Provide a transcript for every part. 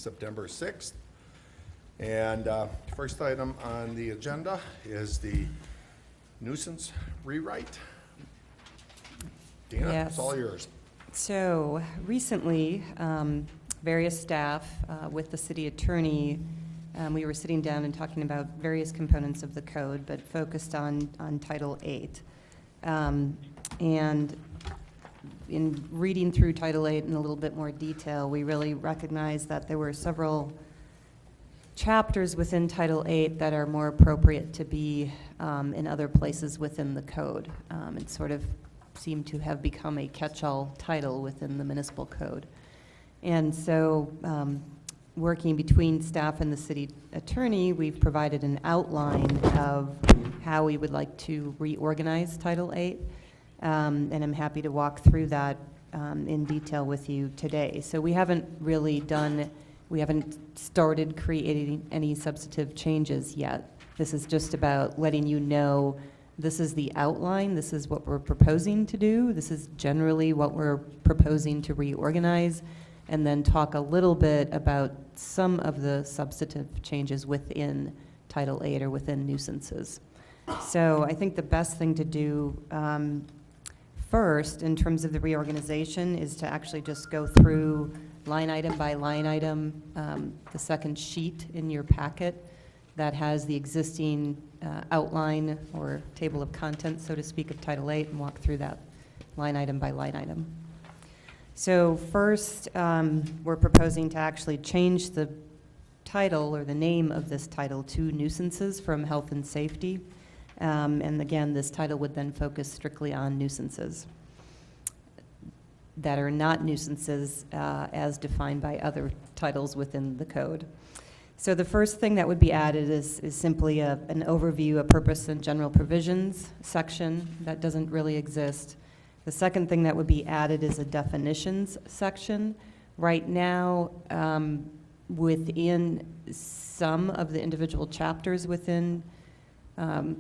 September 6th. And first item on the agenda is the nuisance rewrite. Dina, Yes. it's all yours. So recently, various staff with the city attorney, we were sitting down and talking about various components of the code, but focused on Title VIII. And in reading through Title VIII in a little bit more detail, we really recognized that there were several chapters within Title VIII that are more appropriate to be in other places within the code. It sort of seemed to have become a catch-all title within the municipal code. And so, working between staff and the city attorney, we've provided an outline of how we would like to reorganize Title VIII. And I'm happy to walk through that in detail with you today. So we haven't started creating any substantive changes yet. This is just about letting you know this is the outline, this is what we're proposing to do, this is generally what we're proposing to reorganize, and then talk a little bit about some of the substantive changes within Title VIII or within nuisances. So I think the best thing to do first in terms of the reorganization is to actually just go through line item by line item, the second sheet in your packet that has the existing outline or table of contents, so to speak, of Title VIII, and walk through that line item by line item. So first, we're proposing to actually change the title or the name of this title to nuisances from health and safety. And again, this title would then focus strictly on nuisances that are not nuisances as defined by other titles within the code. So the first thing that would be added is simply an overview, a purpose and general provisions section that doesn't really exist. The second thing that would be added is a definitions section. Right now, within some of the individual chapters within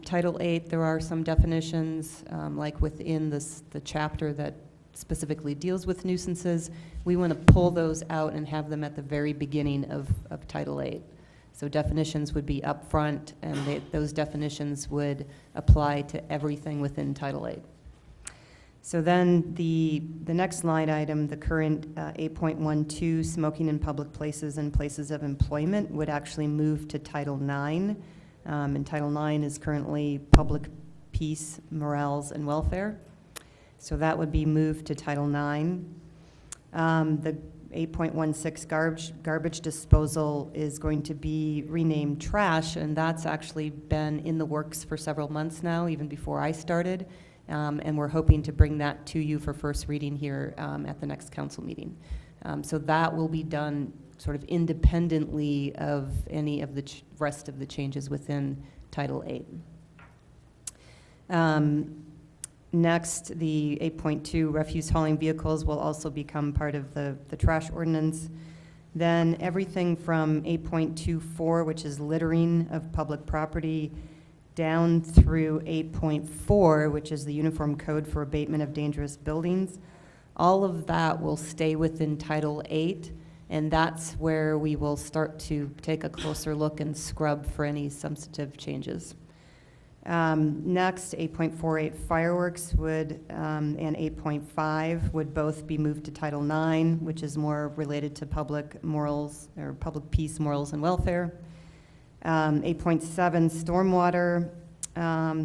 Title VIII, there are some definitions, like within the chapter that specifically deals with nuisances. We want to pull those out and have them at the very beginning of Title VIII. So definitions would be up front, and those definitions would apply to everything within Title VIII. So then the next line item, the current 8.12, smoking in public places and places of employment, would actually move to Title IX. And Title IX is currently public peace, morals, and welfare. So that would be moved to Title IX. The 8.16 garbage disposal is going to be renamed trash, and that's actually been in the works for several months now, even before I started. And we're hoping to bring that to you for first reading here at the next council meeting. So that will be done sort of independently of any of the rest of the changes within Title VIII. Next, the 8.2 refuse hauling vehicles will also become part of the trash ordinance. Then everything from 8.24, which is littering of public property, down through 8.4, which is the Uniform Code for Abatement of Dangerous Buildings. All of that will stay within Title VIII, and that's where we will start to take a closer look and scrub for any substantive changes. Next, 8.48 fireworks would, and 8.5 would both be moved to Title IX, which is more related to public morals, or public peace, morals, and welfare. 8.7 stormwater,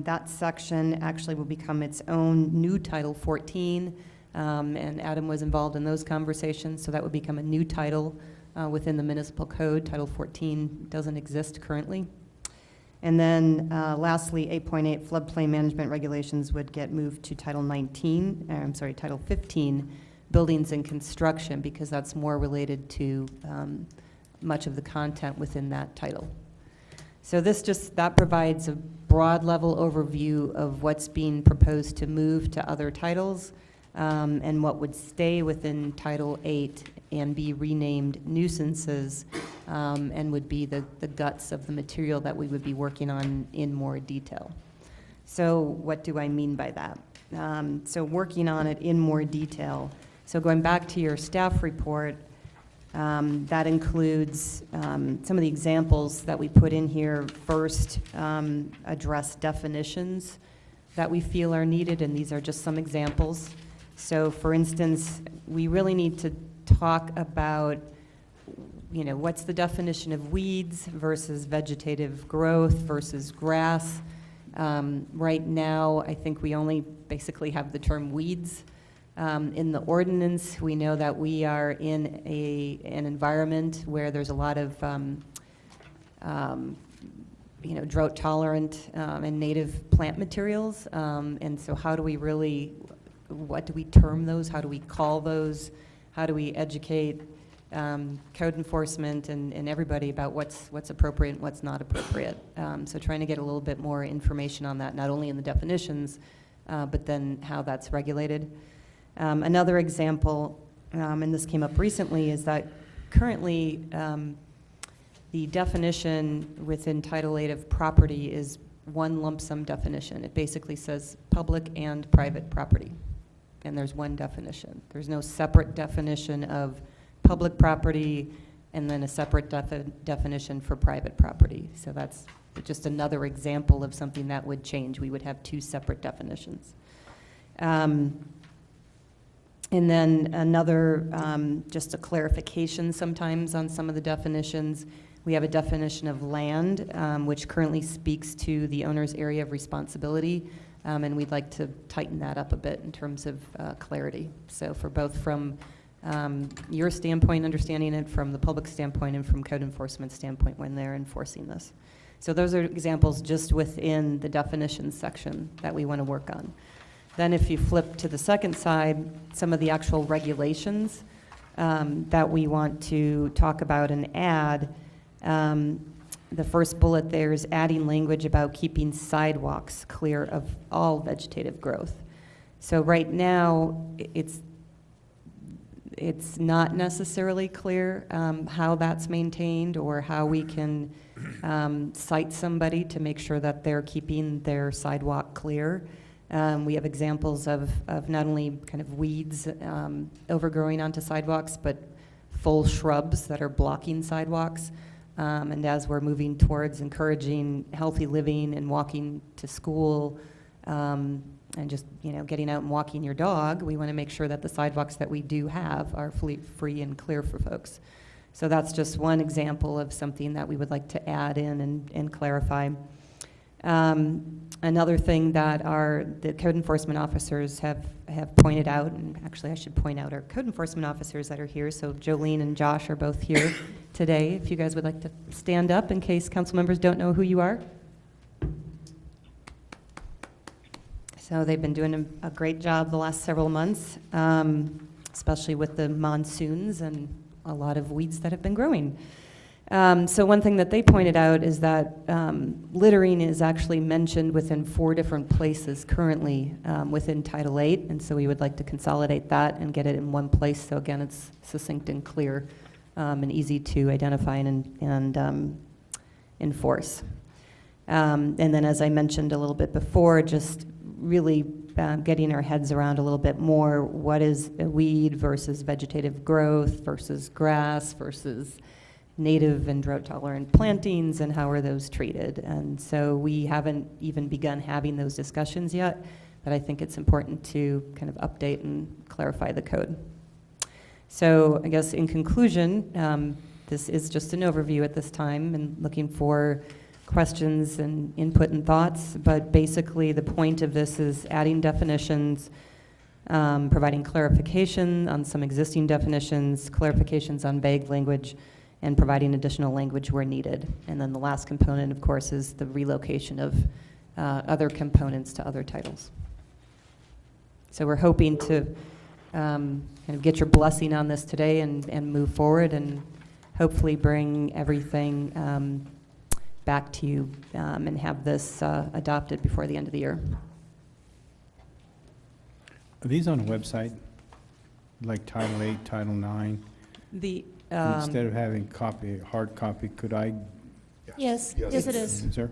that section actually will become its own new Title 14, and Adam was involved in those conversations, so that would become a new title within the municipal code. Title 14 doesn't exist currently. And then lastly, 8.8 floodplain management regulations would get moved to Title 15, buildings and construction, because that's more related to much of the content within that title. So that provides a broad level overview of what's being proposed to move to other titles and what would stay within Title VIII and be renamed nuisances, and would be the guts of the material that we would be working on in more detail. So what do I mean by that? So working on it in more detail. So going back to your staff report, That includes some of the examples that we put in here. First, address definitions that we feel are needed, and these are just some examples. So, for instance, we really need to talk about, what's the definition of weeds versus vegetative growth versus grass. Right now, I think we only basically have the term weeds. In the ordinance, we know that we are in an environment where there's a lot of drought tolerant and native plant materials. And so how do we what do we term those? How do we call those? How do we educate code enforcement and everybody about what's appropriate and what's not appropriate? So trying to get a little bit more information on that, not only in the definitions, but then how that's regulated. Another example, and this came up recently, is that currently the definition within Title VIII of property is one lump sum definition. It basically says public and private property, and there's one definition. There's no separate definition of public property and then a separate definition for private property. So that's just another example of something that would change. We would have two separate definitions. And then another, just a clarification sometimes on some of the definitions. We have a definition of land, which currently speaks to the owner's area of responsibility, and we'd like to tighten that up a bit in terms of clarity. So for both from your standpoint, understanding it from the public standpoint and from code enforcement standpoint when they're enforcing this. So those are examples just within the definitions section that we want to work on. Then if you flip to the second side, some of the actual regulations that we want to talk about and add. The first bullet there is adding language about keeping sidewalks clear of all vegetative growth. So right now, it's not necessarily clear how that's maintained or how we can cite somebody to make sure that they're keeping their sidewalk clear. We have examples of not only kind of weeds overgrowing onto sidewalks, but full shrubs that are blocking sidewalks. And as we're moving towards encouraging healthy living and walking to school, and just getting out and walking your dog, we want to make sure that the sidewalks that we do have are free and clear for folks. So that's just one example of something that we would like to add in and clarify. Another thing that the code enforcement officers have pointed out, and actually I should point out our code enforcement officers that are here, so Jolene and Josh are both here today. If you guys would like to stand up in case council members don't know who you are. So they've been doing a great job the last several months, especially with the monsoons and a lot of weeds that have been growing. So one thing that they pointed out is that littering is actually mentioned within 4 different places currently within Title VIII, and so we would like to consolidate that and get it in one place. So again, it's succinct and clear and easy to identify and enforce. And then, as I mentioned a little bit before, just really getting our heads around a little bit more what is a weed versus vegetative growth versus grass versus native and drought-tolerant plantings, and how are those treated. And so we haven't even begun having those discussions yet, but I think it's important to kind of update and clarify the code. So I guess in conclusion, this is just an overview at this time and looking for questions and input and thoughts, but basically the point of this is adding definitions, providing clarification on some existing definitions, clarifications on vague language, and providing additional language where needed. And then the last component, of course, is the relocation of other components to other titles. So we're hoping to kind of get your blessing on this today and move forward and hopefully bring everything back to you and have this adopted before the end of the year. Are these on a website, like Title VIII, Title IX? Instead of having hard copy, could I? Yes, yes it is. Sir?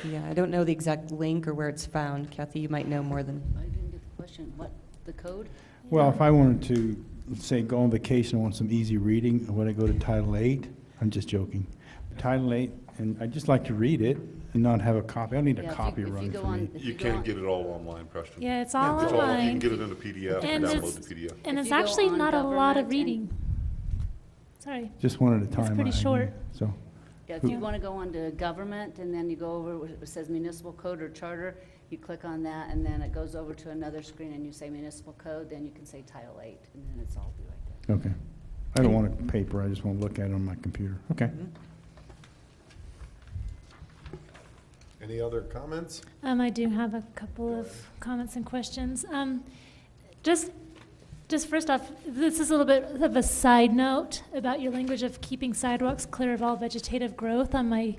Yeah, I don't know the exact link or where it's found. Kathy, you might know more than. I didn't get the question. What, the code? Well, if I wanted to say, go on vacation, I want some easy reading, would I go to Title 8? I'm just joking. Title 8, and I'd just like to read it and not have a copy. I don't need a Yeah, copy if you running go for on- me. if You go can on- get it all online, Preston. Yeah, it's all It's all, you can online. get it in a PDF and And download it's- the PDF. And If it's you go actually on not a lot of government reading. Sorry. Just one at a time. pretty I mean, short. So, Yeah, if you want to go on to government, and then you go over, where it says municipal code or charter, you click on that, and then it goes over to another screen, and you say municipal code, then you can say Title 8, and then it's all be right there. okay. I don't want a paper, I just want to look at it on my computer. Okay. Any other comments? I do have a couple of comments and questions. Just first off, this is a little bit of a side note about your language of keeping sidewalks clear of all vegetative growth. On my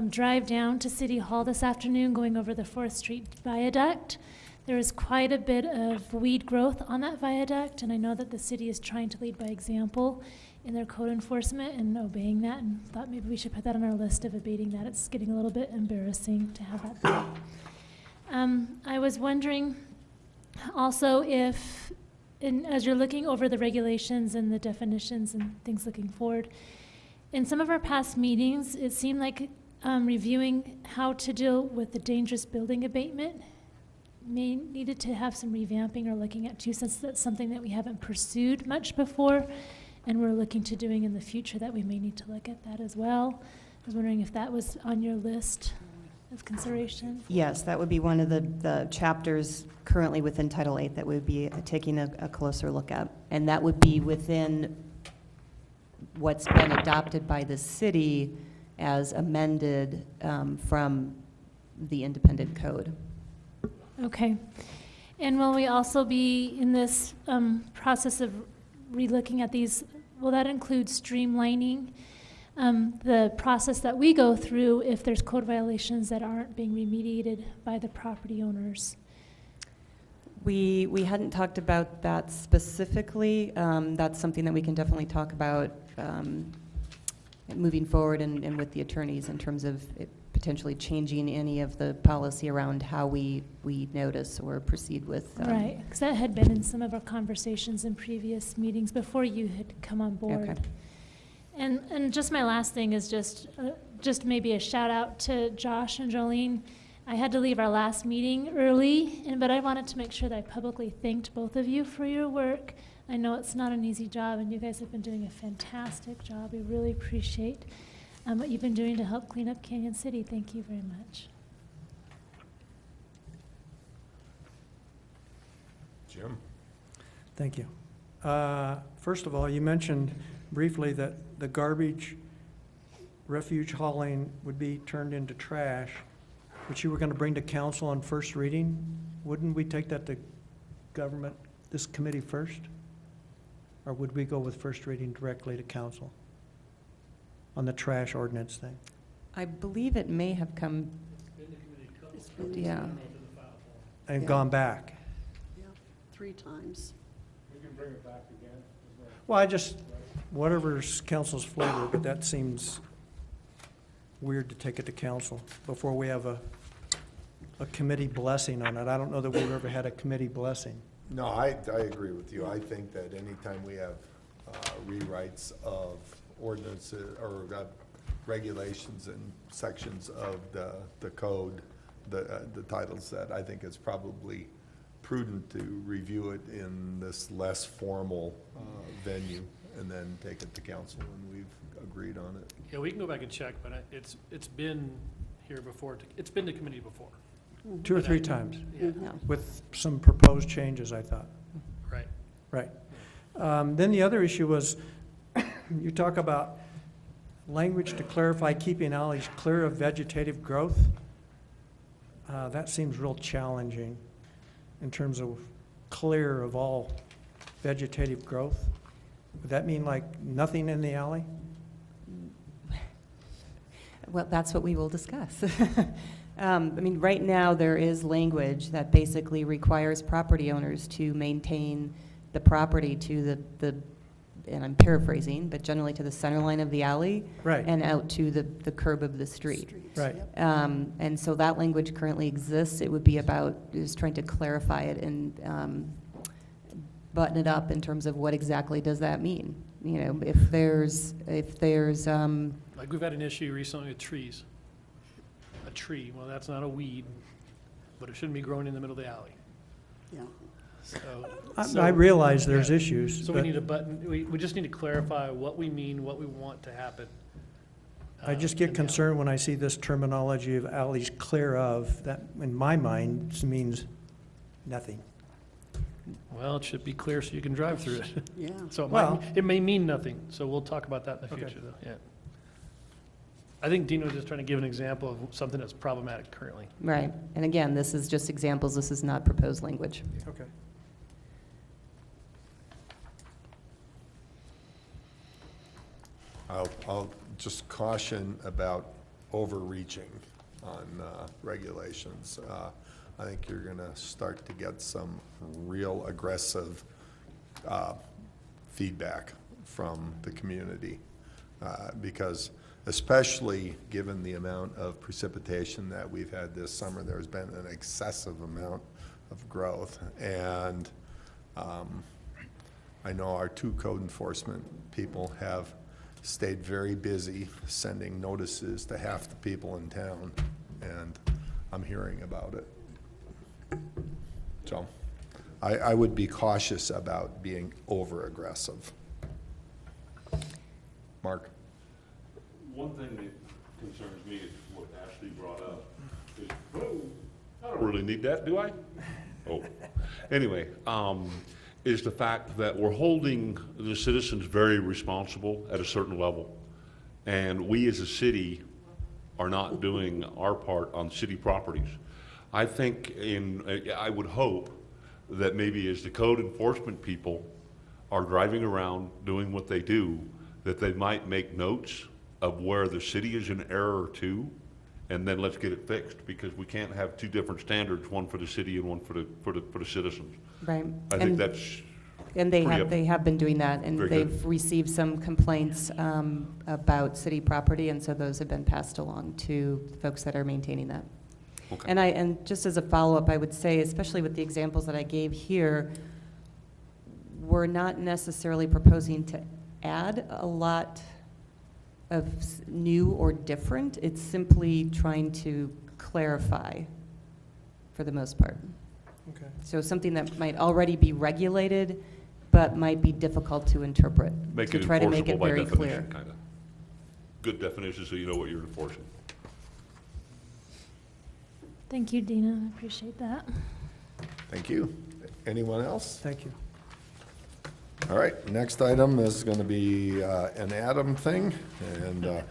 drive down to City Hall this afternoon, going over the 4th Street Viaduct, there is quite a bit of weed growth on that viaduct, and I know that the city is trying to lead by example in their code enforcement and obeying that, and thought maybe we should put that on our list of abating that. It's getting a little bit embarrassing to have that. I was wondering also if, as you're looking over the regulations and the definitions and things looking forward, in some of our past meetings, it seemed like reviewing how to deal with the dangerous building abatement needed to have some revamping or looking at too, since that's something that we haven't pursued much before, and we're looking to doing in the future, that we may need to look at that as well. I was wondering if that was on your list of consideration. Yes, that would be one of the chapters currently within Title 8 that we'd be taking a closer look at. And that would be within what's been adopted by the city as amended from the independent code. Okay. And will we also be in this process of relooking at these, will that include streamlining the process that we go through if there's code violations that aren't being remediated by the property owners? We hadn't talked about that specifically. That's something that we can definitely talk about moving forward and with the attorneys in terms of it potentially changing any of the policy around how we notice or proceed with. Right, because that had been in some of our conversations in previous meetings before you had come on board. Okay. And just my last thing is just maybe a shout out to Josh and Jolene. I had to leave our last meeting early, but I wanted to make sure that I publicly thanked both of you for your work. I know it's not an easy job, and you guys have been doing a fantastic job. We really appreciate what you've been doing to help clean up Canyon City. Thank you very much. Jim? Thank you. First of all, you mentioned briefly that the garbage refuge hauling would be turned into trash, which you were going to bring to council on first reading. Wouldn't we take that to government, this committee first? Or would we go with first reading directly to council on the trash ordinance thing? I believe it may have come, yeah. And Yeah. gone back? 3 times. Well, whatever's council's flavor, but that seems weird to take it to council before we have a committee blessing on it. I don't know that we've ever had a committee blessing. No, I agree with you. I think that anytime we have rewrites of ordinances or regulations and sections of the code, the title set, I think it's probably prudent to review it in this less formal venue and then take it to council when we've agreed on it. Yeah, we can go back and check, but it's been here before. It's been to committee before. 2 or 3 times, Yeah, No. with some proposed changes, I thought. right. Right. Then the other issue was, you talk about language to clarify keeping alleys clear of vegetative growth. That seems real challenging in terms of clear of all vegetative growth. Would that mean like nothing in the alley? Well, that's what we will discuss. I mean, right now, there is language that basically requires property owners to maintain the property to the and I'm paraphrasing, but generally to the center line of the alley. Right. And out to the curb of the street. Right. And so that language currently exists. It would be about just trying to clarify it and button it up in terms of what exactly does that mean? You know, if there's, Like, we've had an issue recently with trees. A tree, well, that's not a weed, but it shouldn't be growing in the middle of the alley. Yeah. So I realize there's yeah. issues, So we but need a button, we just need to clarify what we mean, what we want to happen. I just in get the alley. concerned when I see this terminology of alleys clear of, that in my mind means nothing. Well, it should be clear so you can drive through it. Yeah. So Well- it may mean nothing, so we'll talk about that in the Okay. future, though, yeah. I think Dino was just trying to give an example of something that's problematic currently. right, and again, this is just examples, this is not proposed language. Okay. I'll just caution about overreaching on regulations. I think you're gonna start to get some real aggressive feedback from the community. Because especially given the amount of precipitation that we've had this summer, there's been an excessive amount of growth. And I know our two code enforcement people have stayed very busy sending notices to half the people in town, and I'm hearing about it. So I would be cautious about being over-aggressive. Mark? One thing that concerns me is what Ashley brought up, is, whoa, I don't really need that, do I? Oh, anyway, is the fact that we're holding the citizens very responsible at a certain level. And we as a city are not doing our part on city properties. I think I would hope that maybe as the code enforcement people are driving around doing what they do, that they might make notes of where the city is in error too, and then let's get it fixed, because we can't have two different standards, one for the city and one for the citizens. Right. I think that's And they pretty have been doing that, and Very good. they've received some complaints about city property, and so those have been passed along to folks that are maintaining that. okay. And just as a follow-up, I would say, especially with the examples that I gave here, we're not necessarily proposing to add a lot of new or different. It's simply trying to clarify for the most part. Okay. So something that might already be regulated, but might be difficult to interpret, Make to it try to make enforceable it by very clear. definition, kind of. Good definition, so you know what you're enforcing. Thank you, Dina. I appreciate that. Thank you. Anyone else? Thank you. All right, next item is gonna be an Adam thing, and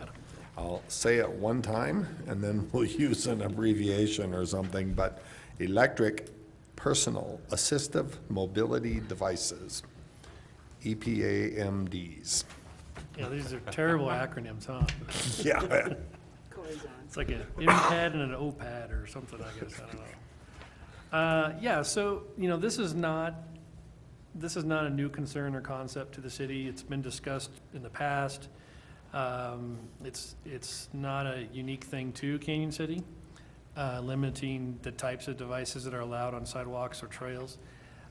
I'll say it one time, and then we'll use an abbreviation or something, but electric personal assistive mobility devices, EPAMDs. Yeah, these are terrible acronyms, huh? Yeah. It's like an M-pad and an O-pad or something, I guess, I don't know. Yeah, so, this is not a new concern or concept to the city. It's been discussed in the past. It's not a unique thing to Canyon City, limiting the types of devices that are allowed on sidewalks or trails.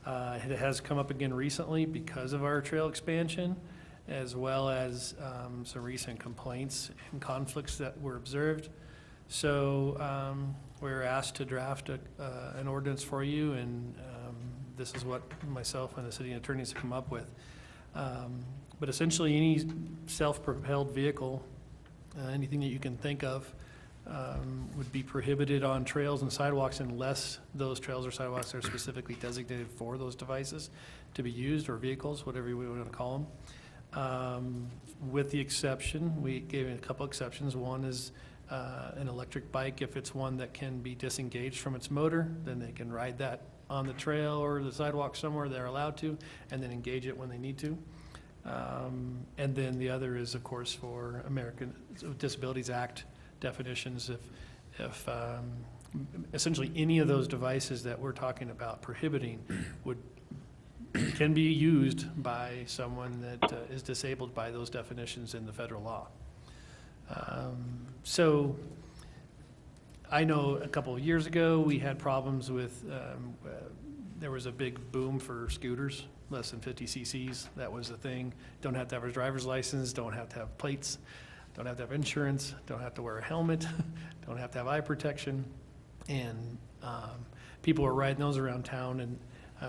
It has come up again recently because of our trail expansion, as well as some recent complaints and conflicts that were observed. So we were asked to draft an ordinance for you, and this is what myself and the city attorney has come up with. But essentially, any self-propelled vehicle, anything that you can think of, would be prohibited on trails and sidewalks unless those trails or sidewalks are specifically designated for those devices to be used, or vehicles, whatever we want to call them. With the exception, we gave a couple exceptions. One is an electric bike. If it's one that can be disengaged from its motor, then they can ride that on the trail or the sidewalk somewhere they're allowed to, and then engage it when they need to. And then the other is, of course, for American Disabilities Act definitions. If essentially any of those devices that we're talking about prohibiting can be used by someone that is disabled by those definitions in the federal law. So I know a couple of years ago, we had problems with there was a big boom for scooters, less than 50 cc's. That was the thing. Don't have to have a driver's license, don't have to have plates, don't have to have insurance, don't have to wear a helmet, don't have to have eye protection. And people were riding those around town, and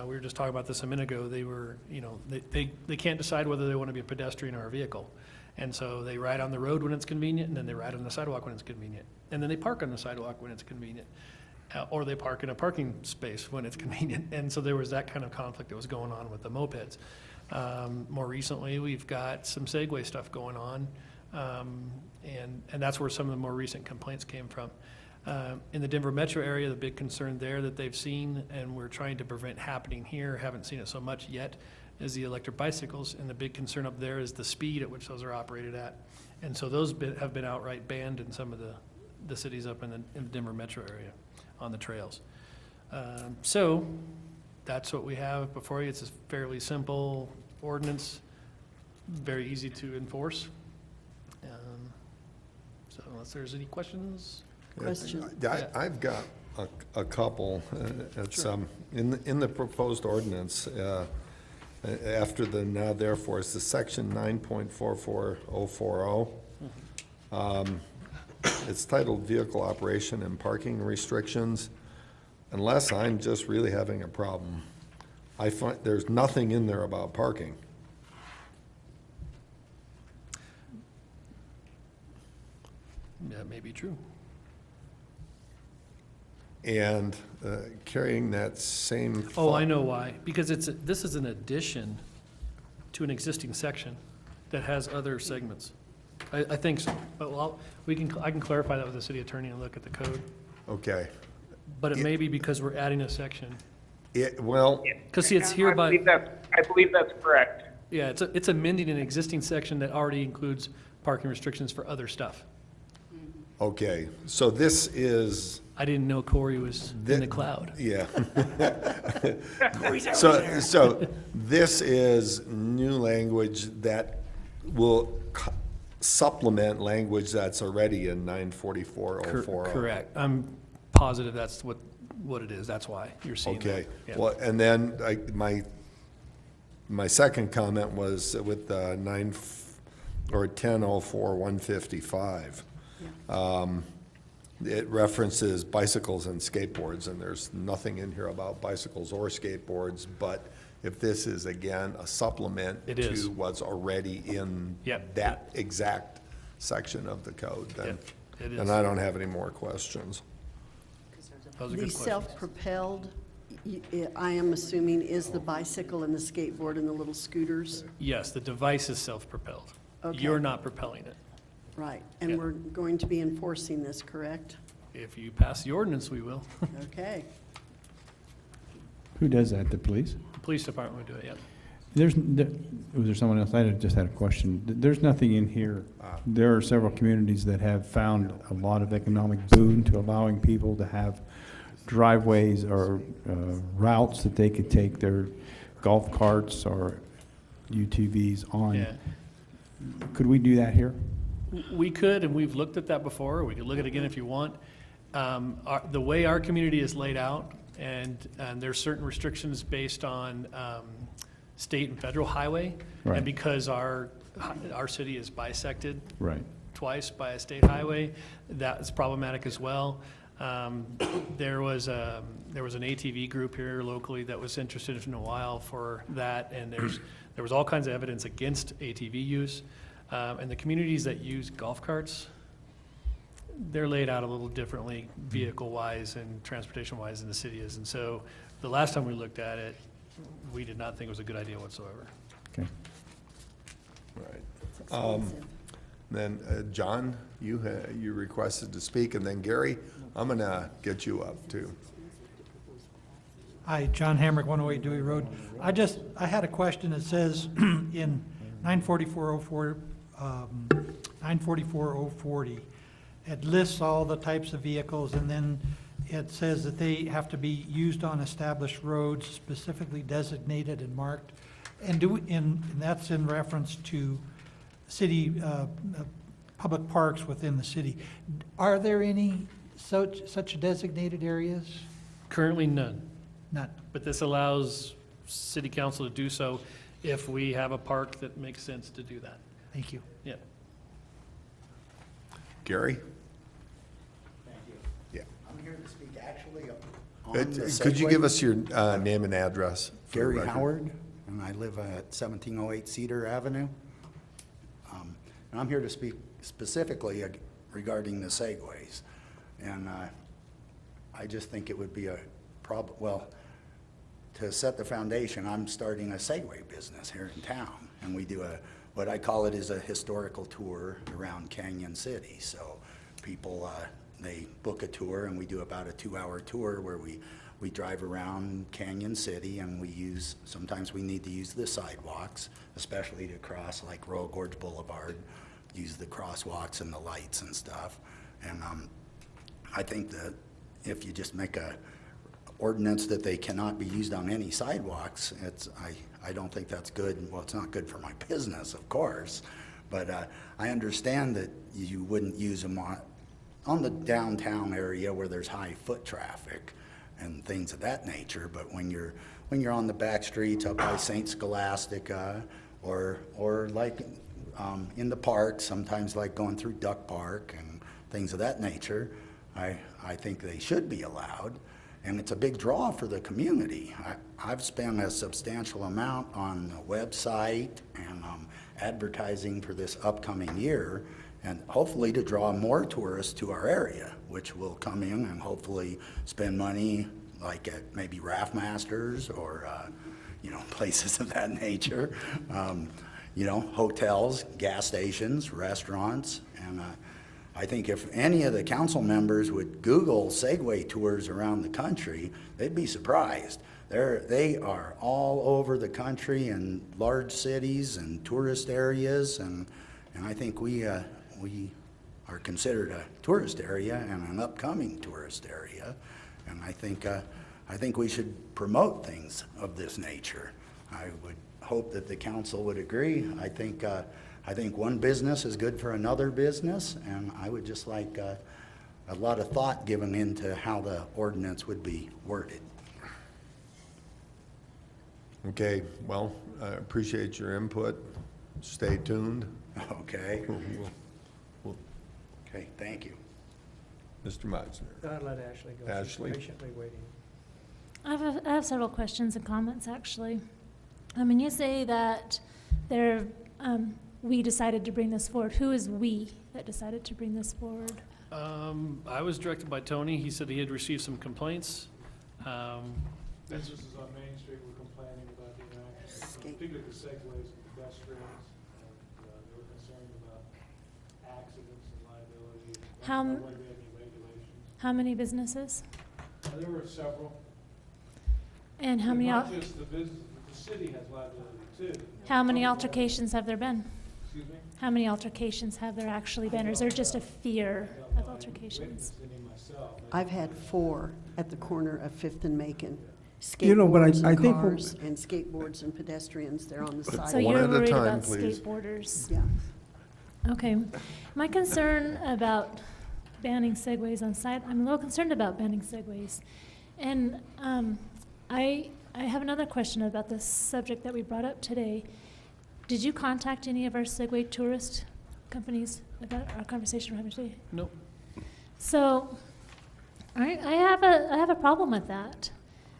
we were just talking about this a minute ago. They were, you know, they can't decide whether they want to be a pedestrian or a vehicle. And so they ride on the road when it's convenient, and then they ride on the sidewalk when it's convenient. And then they park on the sidewalk when it's convenient. Or they park in a parking space when it's convenient. And so there was that kind of conflict that was going on with the mopeds. More recently, we've got some Segway stuff going on, and that's where some of the more recent complaints came from. In the Denver metro area, the big concern there that they've seen, and we're trying to prevent happening here, haven't seen it so much yet, is the electric bicycles. And the big concern up there is the speed at which those are operated at. And so those have been outright banned in some of the cities up in the Denver metro area on the trails. So that's what we have before you. It's a fairly simple ordinance, very easy to enforce. So unless there's any questions. Question. I've got a couple. It's, in the proposed ordinance, after the now therefore, it's the section 9.44040. It's titled Vehicle Operation and Parking Restrictions. Unless I'm just really having a problem, I find there's nothing in there about parking. That may be true. And carrying that same. Oh, I know why. Because this is an addition to an existing section that has other segments. I think so. But I can clarify that with the city attorney and look at the code. Okay. But it may be because we're adding a section. Well, Because see, it's hereby. I believe that's correct. Yeah, it's amending an existing section that already includes parking restrictions for other stuff. okay, so this is. I didn't know Corey was in the cloud. Yeah. So this is new language that will supplement language that's already in 944-040. Correct. I'm positive that's what it is. That's why you're seeing that. Okay, Yeah. well, and then my second comment was with the 1004-155. It references bicycles and skateboards, and there's nothing in here about bicycles or skateboards, but if this is, again, a supplement It is. to what's already in Yep. that exact section of the code, then, It is. and I don't have any more questions. Those are The good questions. self-propelled, I am assuming, is the bicycle and the skateboard and the little scooters? Yes, the device is self-propelled. Okay. You're not propelling it. Right, and Yeah. we're going to be enforcing this, correct? If you pass the ordinance, we will. Okay. Who does that, the police? The police department will do it, yeah. Was there someone else? I just had a question. There's nothing in here. There are several communities that have found a lot of economic boon to allowing people to have driveways or routes that they could take their golf carts or UTVs on. Yeah. Could we do that here? We could, and we've looked at that before. We could look at it again if you want. The way our community is laid out, and there's certain restrictions based on state and federal highway. Right. And because our city is bisected Right. twice by a state highway, that is problematic as well. There was an ATV group here locally that was interested in a while for that, and there was all kinds of evidence against ATV use. And the communities that use golf carts, they're laid out a little differently vehicle-wise and transportation-wise than the city is. And so the last time we looked at it, we did not think it was a good idea whatsoever. Okay. Right. Then, John, you requested to speak, and then Gary, I'm gonna get you up too. Hi, John Hamrick, 108 Dewey Road. I had a question. It says in 944-040, it lists all the types of vehicles, and then it says that they have to be used on established roads specifically designated and marked. And that's in reference to city, public parks within the city. Are there any such designated areas? Currently, none. None. But this allows city council to do so if we have a park that makes sense to do that. Thank you. Yeah. Gary? Thank you. Yeah. I'm here to speak actually on the Could you give Segway. us your name and address? for the Gary record? Howard, and I live at 1708 Cedar Avenue. And I'm here to speak specifically regarding the Segways. And I just think it would be a problem, well, to set the foundation, I'm starting a Segway business here in town. And we do what I call it is a historical tour around Canyon City. So people, they book a tour and we do about a 2-hour tour where we drive around Canyon City and sometimes we need to use the sidewalks, especially to cross like Royal Gorge Boulevard, use the crosswalks and the lights and stuff. And I think that if you just make a ordinance that they cannot be used on any sidewalks, I don't think that's good. Well, it's not good for my business, of course, but I understand that you wouldn't use them on the downtown area where there's high foot traffic and things of that nature. But when you're on the back streets up by St. Scholastica or like in the park, sometimes like going through Duck Park and things of that nature, I think they should be allowed. And it's a big draw for the community. I've spent a substantial amount on the website and advertising for this upcoming year, and hopefully to draw more tourists to our area, which will come in and hopefully spend money like at maybe Raft Masters or places of that nature. Hotels, gas stations, restaurants, and I think if any of the council members would Google Segway tours around the country, they'd be surprised. They are all over the country in large cities and tourist areas, and I think we are considered a tourist area and an upcoming tourist area, and I think we should promote things of this nature. I would hope that the council would agree. I think one business is good for another business, and I would just like a lot of thought given into how the ordinance would be worded. Okay, well, I appreciate your input. Stay tuned. Okay? We'll- Okay, thank you. Mr. Meisner. I'll let Ashley go. She's Ashley? patiently waiting. I have several questions and comments, actually. You say that we decided to bring this forward. Who is we that decided to bring this forward? I was directed by Tony. He said he had received some complaints. Businesses on Main Street were complaining about the interaction, particularly the segways and pedestrians. And they were concerned about accidents and liability. How Not whether we had any regulations. How many businesses? There were several. And how And many, not just the business, but the city has liability too. how many altercations have there been? Excuse me? How many altercations have there actually been, or is there just a fear of altercations? Witnessed any myself. I've had 4 at the corner of Fifth and Macon. You know, but I Skateboards and think- cars and skateboards and pedestrians, they're on the So sidewalk. One you're at a worried time, about please. skateboarders? Yeah. Okay. My concern about banning segways on side, I'm a little concerned about banning segways. And I have another question about this subject that we brought up today. Did you contact any of our Segway tourist companies about our conversation we're having today? Nope. So, I have a problem with that.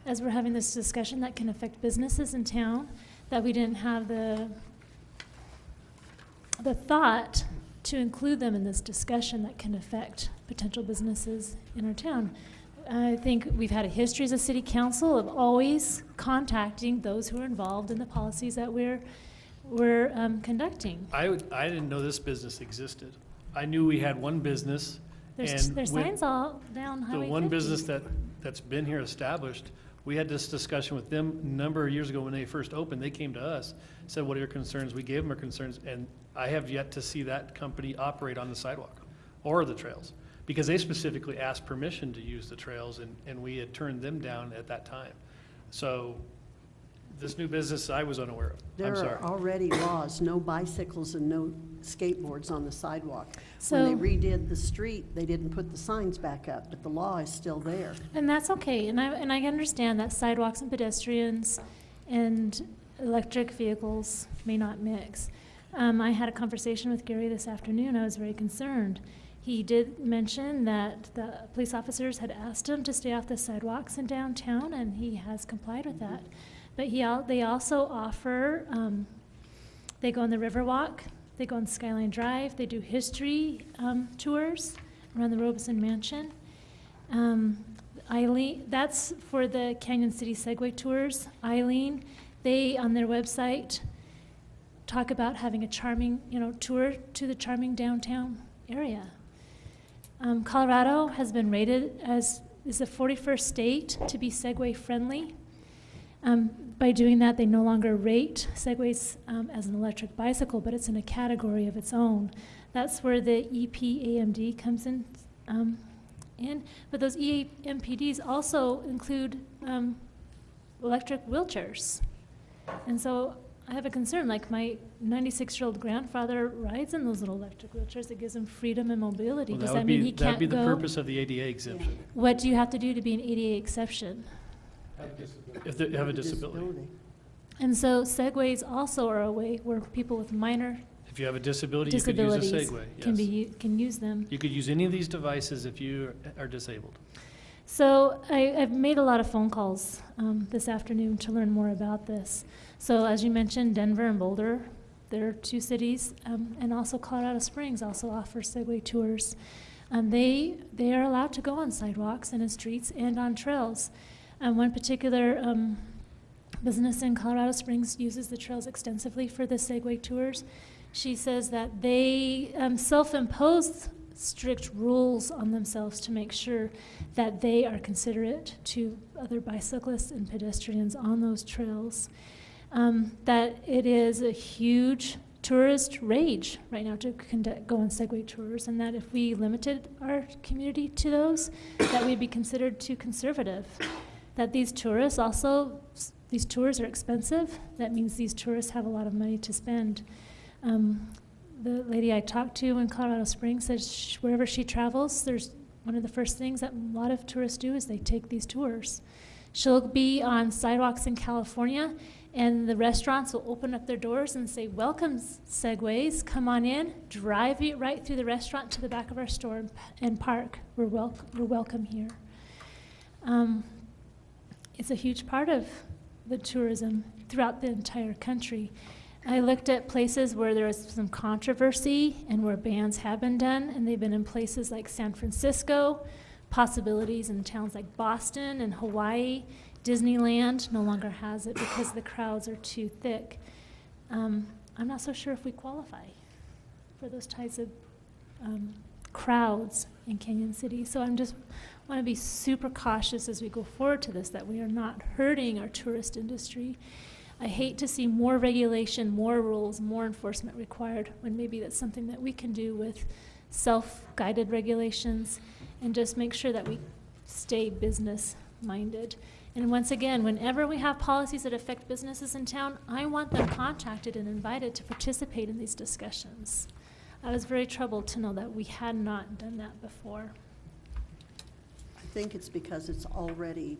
As we're having this discussion, that can affect businesses in town, that we didn't have the thought to include them in this discussion that can affect potential businesses in our town. I think we've had a history as a city council of always contacting those who are involved in the policies that we're conducting. I didn't know this business existed. I knew we had one business, There's and there's with signs all down the Highway 50. one business that's been here established, we had this discussion with them a number of years ago when they first opened. They came to us, said, what are your concerns? We gave them our concerns, and I have yet to see that company operate on the sidewalk or the trails, because they specifically asked permission to use the trails, and we had turned them down at that time. So this new business I was unaware of. There I'm sorry. are already laws, no bicycles and no skateboards on the sidewalk. When So- they redid the street, they didn't put the signs back up, but the law is still there. And that's okay, and I understand that sidewalks and pedestrians and electric vehicles may not mix. I had a conversation with Gary this afternoon, I was very concerned. He did mention that the police officers had asked him to stay off the sidewalks in downtown, and he has complied with that. But they also offer, they go on the Riverwalk, they go on Skyline Drive, they do history tours around the Robeson Mansion. Eileen, that's for the Canyon City Segway tours. Eileen, they, on their website, talk about having a charming, tour to the charming downtown area. Colorado has been rated as, is the 41st state to be Segway friendly. By doing that, they no longer rate Segways as an electric bicycle, but it's in a category of its own. That's where the EPAMD comes in. But those EMPDs also include electric wheelchairs. And so I have a concern, like my 96-year-old grandfather rides in those little electric wheelchairs. It gives him freedom and mobility. Well, Does that mean he can't that'd be the go? purpose of the ADA exemption, What do you have to do to be an ADA exception? if they have a disability. And so Segways also are a way where people with minor If you have a disability, you could use a disabilities Segway, yes. can use them. You could use any of these devices if you are disabled. So I've made a lot of phone calls this afternoon to learn more about this. So as you mentioned, Denver and Boulder, they're two cities, and also Colorado Springs also offers Segway tours. They are allowed to go on sidewalks and in streets and on trails. One particular business in Colorado Springs uses the trails extensively for the Segway tours. She says that they self-impose strict rules on themselves to make sure that they are considerate to other bicyclists and pedestrians on those trails. That it is a huge tourist rage right now to go on Segway tours, and that if we limited our community to those, that we'd be considered too conservative. That these tours are expensive. That means these tourists have a lot of money to spend. The lady I talked to in Colorado Springs says wherever she travels, there's one of the first things that a lot of tourists do is they take these tours. She'll be on sidewalks in California, and the restaurants will open up their doors and say, "Welcome, Segways, come on in, drive you right through the restaurant to the back of our store and park. We're welcome here." It's a huge part of the tourism throughout the entire country. I looked at places where there was some controversy and where bans have been done, and they've been in places like San Francisco, possibilities in towns like Boston and Hawaii. Disneyland no longer has it because the crowds are too thick. I'm not so sure if we qualify for those types of crowds in Canyon City. So I'm just want to be super cautious as we go forward to this, that we are not hurting our tourist industry. I hate to see more regulation, more rules, more enforcement required, when maybe that's something that we can do with self-guided regulations and just make sure that we stay business-minded. And once again, whenever we have policies that affect businesses in town, I want them contacted and invited to participate in these discussions. I was very troubled to know that we had not done that before. I think it's because it's already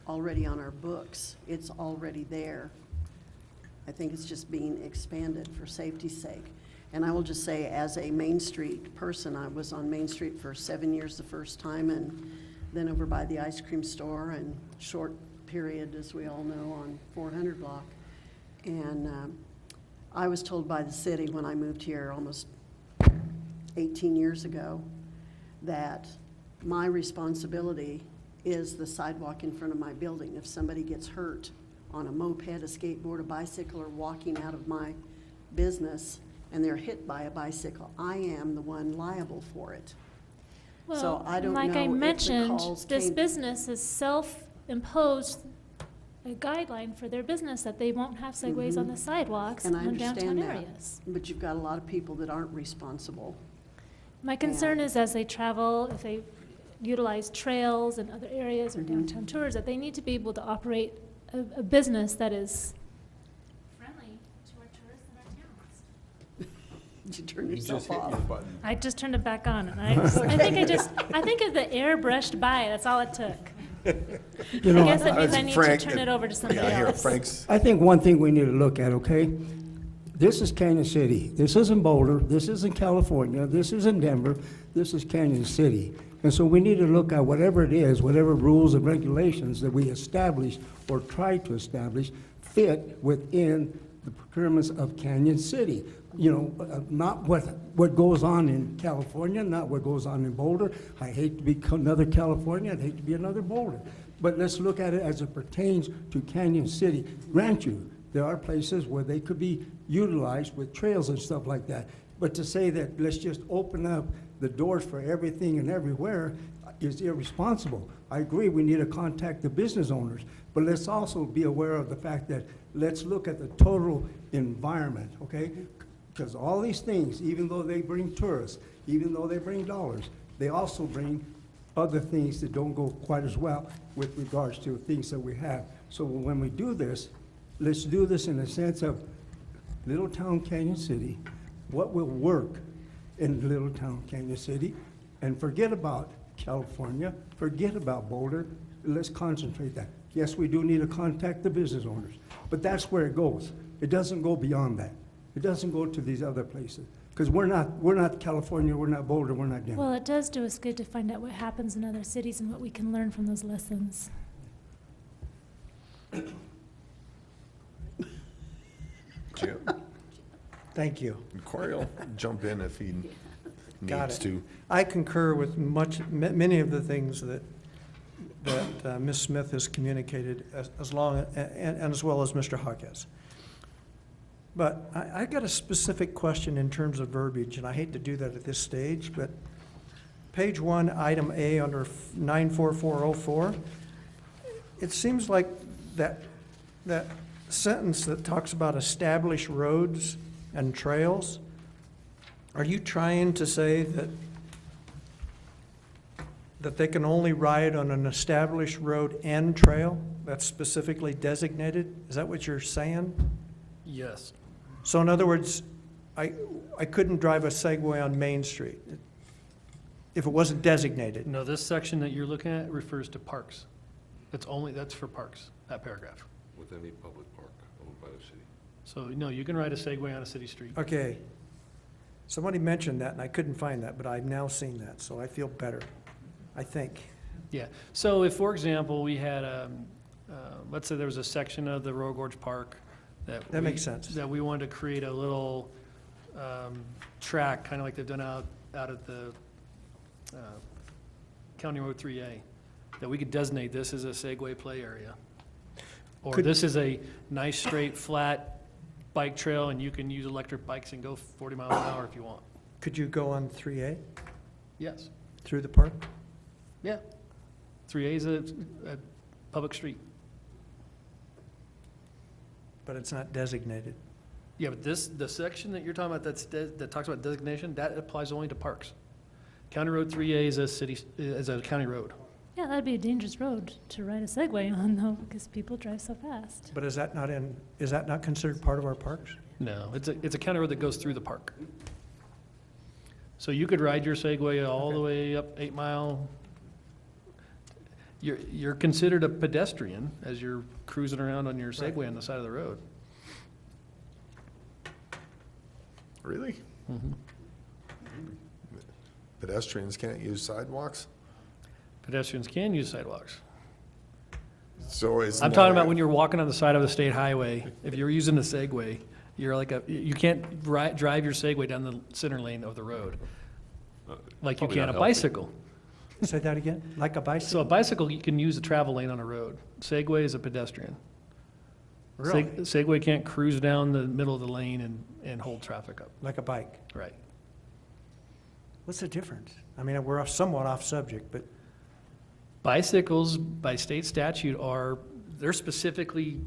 on our books. It's already there. I think it's just being expanded for safety's sake. And I will just say, as a Main Street person, I was on Main Street for 7 years the first time, and then over by the ice cream store, and short period, as we all know, on 400 block. And I was told by the city when I moved here almost 18 years ago that my responsibility is the sidewalk in front of my building. If somebody gets hurt on a moped, a skateboard, a bicycle, or walking out of my business and they're hit by a bicycle, I am the one liable for it. So I don't know like I if the mentioned, calls this came- business has self-imposed a guideline for their business that they won't have segways on the sidewalks And I on downtown understand that, areas. but you've got a lot of people that aren't responsible. My concern Yeah. is as they travel, if they utilize trails and other areas or downtown tours, that they need to be able to operate a business that is friendly to our tourists and our towns. Did you turn You just yourself hit your off? button. I just turned it back on, and I think if the air brushed by, that's all it took. You know, I guess it means I need to Frank, turn it over to somebody Yeah, here, else. Frank's, I think one thing we need to look at, okay? This is Canyon City. This isn't Boulder. This isn't California. This isn't Denver. This is Canyon City. And so we need to look at whatever it is, whatever rules and regulations that we establish or try to establish fit within the procurements of Canyon City. You know, not what goes on in California, not what goes on in Boulder. I hate to be another California. I'd hate to be another Boulder. But let's look at it as it pertains to Canyon City. Grant you, there are places where they could be utilized with trails and stuff like that. But to say that let's just open up the doors for everything and everywhere is irresponsible. I agree, we need to contact the business owners, but let's also be aware of the fact that let's look at the total environment, okay? Because all these things, even though they bring tourists, even though they bring dollars, they also bring other things that don't go quite as well with regards to things that we have. So when we do this, let's do this in the sense of Little Town Canyon City, what will work in Little Town Canyon City, and forget about California, forget about Boulder, let's concentrate that. Yes, we do need to contact the business owners, but that's where it goes. It doesn't go beyond that. It doesn't go to these other places, because we're not California, we're not Boulder, we're not Denver. Well, it does do us good to find out what happens in other cities and what we can learn from those lessons. Jim, Thank you. Corey will jump in if he Got needs it. to. I concur with many of the things that Ms. Smith has communicated, as long, and as well as Mr. Hawkes. But I got a specific question in terms of verbiage, and I hate to do that at this stage, but page 1, item A, under 94404, it seems like that sentence that talks about established roads and trails, are you trying to say that they can only ride on an established road and trail that's specifically designated? Is that what you're saying? Yes. So in other words, I couldn't drive a Segway on Main Street if it wasn't designated? No, this section that you're looking at refers to parks. That's for parks, that paragraph. With any public park owned by the city. So, no, you can ride a Segway on a city street. Okay. Somebody mentioned that, and I couldn't find that, but I've now seen that, so I feel better, I think. Yeah, so if, for example, we had, let's say there was a section of the Royal Gorge Park That makes sense. that we wanted to create a little track, kind of like they've done out at the County Road 3A, that we could designate this as a Segway play area. Or Could- this is a nice, straight, flat bike trail, and you can use electric bikes and go 40 miles an hour if you want. Could you go on 3A Yes, through the park? yeah. 3A is a public street. But it's not designated. Yeah, but the section that you're talking about that talks about designation, that applies only to parks. County Road 3A is a county road. Yeah, that'd be a dangerous road to ride a Segway on, though, because people drive so fast. But is that not considered part of our parks? No, it's a county road that goes through the park. So you could ride your Segway all the way up 8 Mile. You're considered a pedestrian as you're cruising around on your Segway on the side of the road. Really? Pedestrians can't use sidewalks? Pedestrians can use sidewalks. So it's. I'm talking about when you're walking on the side of the state highway. If you're using a Segway, you can't drive your Segway down the center lane of the road like you Probably can not a healthy. bicycle. Say that again? Like a So bicycle? a bicycle, you can use a travel lane on a road. Segway is a pedestrian. Really? Segway can't cruise down the middle of the lane and hold traffic up. Like a bike? Right. What's the difference? I mean, we're somewhat off subject, but Bicycles, by state statute, they're specifically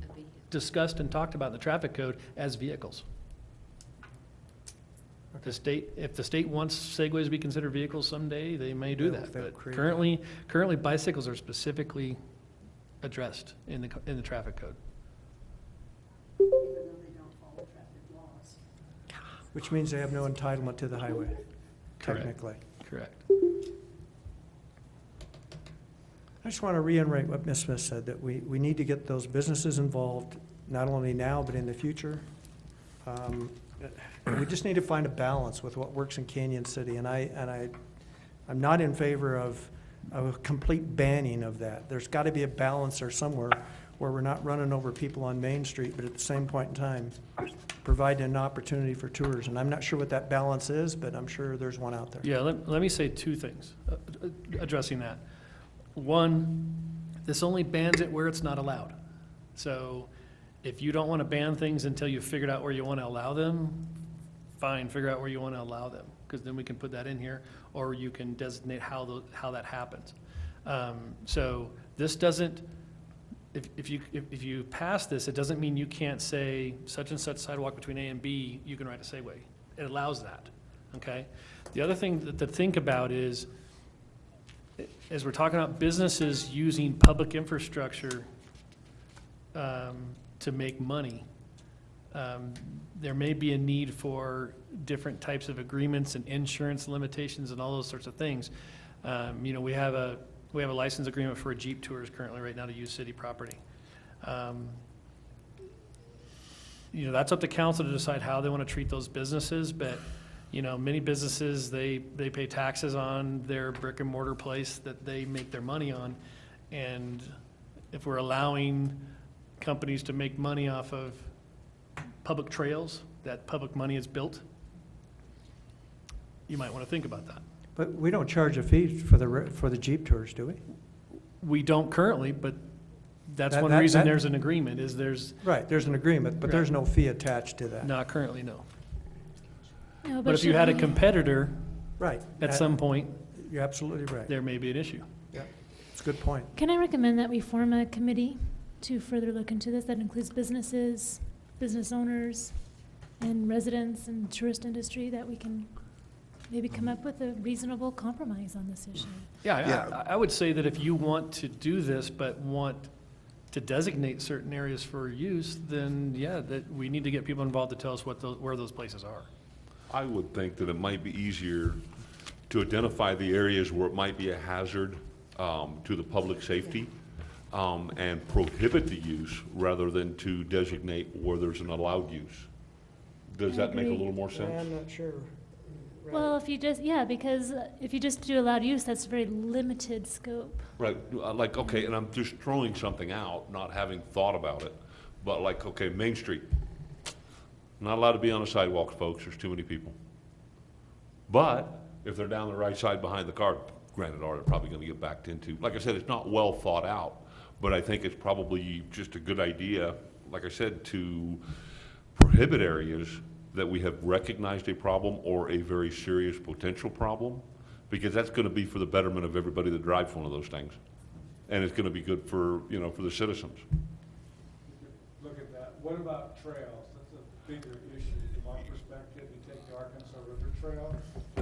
discussed and talked about in the traffic code as vehicles. If the state wants Segways to be considered vehicles someday, they may do that. They'll But create- currently bicycles are specifically addressed in the traffic code. Even though they don't follow traffic laws. Which means they have no entitlement to the highway, Correct. technically. Correct. I just want to reiterate what Ms. Smith said, that we need to get those businesses involved, not only now, but in the future. We just need to find a balance with what works in Canyon City, and I'm not in favor of a complete banning of that. There's got to be a balance there somewhere where we're not running over people on Main Street, but at the same point in time, providing an opportunity for tours. And I'm not sure what that balance is, but I'm sure there's one out there. Yeah, let me say two things addressing that. One, this only bans it where it's not allowed. So if you don't want to ban things until you've figured out where you want to allow them, fine, figure out where you want to allow them, because then we can put that in here, or you can designate how that happens. So this doesn't, if you pass this, it doesn't mean you can't say such and such sidewalk between A and B, you can ride a Segway. It allows that, okay? The other thing to think about is, as we're talking about businesses using public infrastructure to make money, there may be a need for different types of agreements and insurance limitations and all those sorts of things. You know, we have a license agreement for a Jeep Tours currently right now to use city property. You know, that's up to council to decide how they want to treat those businesses, but you know, many businesses, they pay taxes on their brick and mortar place that they make their money on. And if we're allowing companies to make money off of public trails, that public money is built, you might want to think about that. But we don't charge a fee for the Jeep tours, do we? We don't currently, but that's That- one that- reason that- there's an agreement, is there's Right, there's an agreement, but there's no fee attached to that. not currently, no. No, But if you had a should we- competitor Right. at some point, You're absolutely right. there may be an issue. Yeah, it's a good point. Can I recommend that we form a committee to further look into this that includes businesses, business owners, and residents and tourist industry, that we can maybe come up with a reasonable compromise on this issue? Yeah, I would say that if you want to do this, but want to designate certain areas for use, then yeah, that we need to get people involved to tell us where those places are. I would think that it might be easier to identify the areas where it might be a hazard to the public safety and prohibit the use rather than to designate where there's an allowed use. Does I that make a agree. little more sense? I'm not sure. Well, if you just, yeah, because if you just do allowed use, that's very limited scope. Right, like, okay, and I'm just throwing something out, not having thought about it, but like, okay, Main Street. Not allowed to be on the sidewalks, folks, there's too many people. But if they're down the right side behind the car, granted, they're probably gonna get backed into. Like I said, it's not well thought out, but I think it's probably just a good idea, like I said, to prohibit areas that we have recognized a problem or a very serious potential problem, because that's gonna be for the betterment of everybody that drives one of those things. And it's gonna be good for, you know, for the citizens. Look at that. What about trails? That's a bigger issue from our perspective. You take the Arkansas River Trail.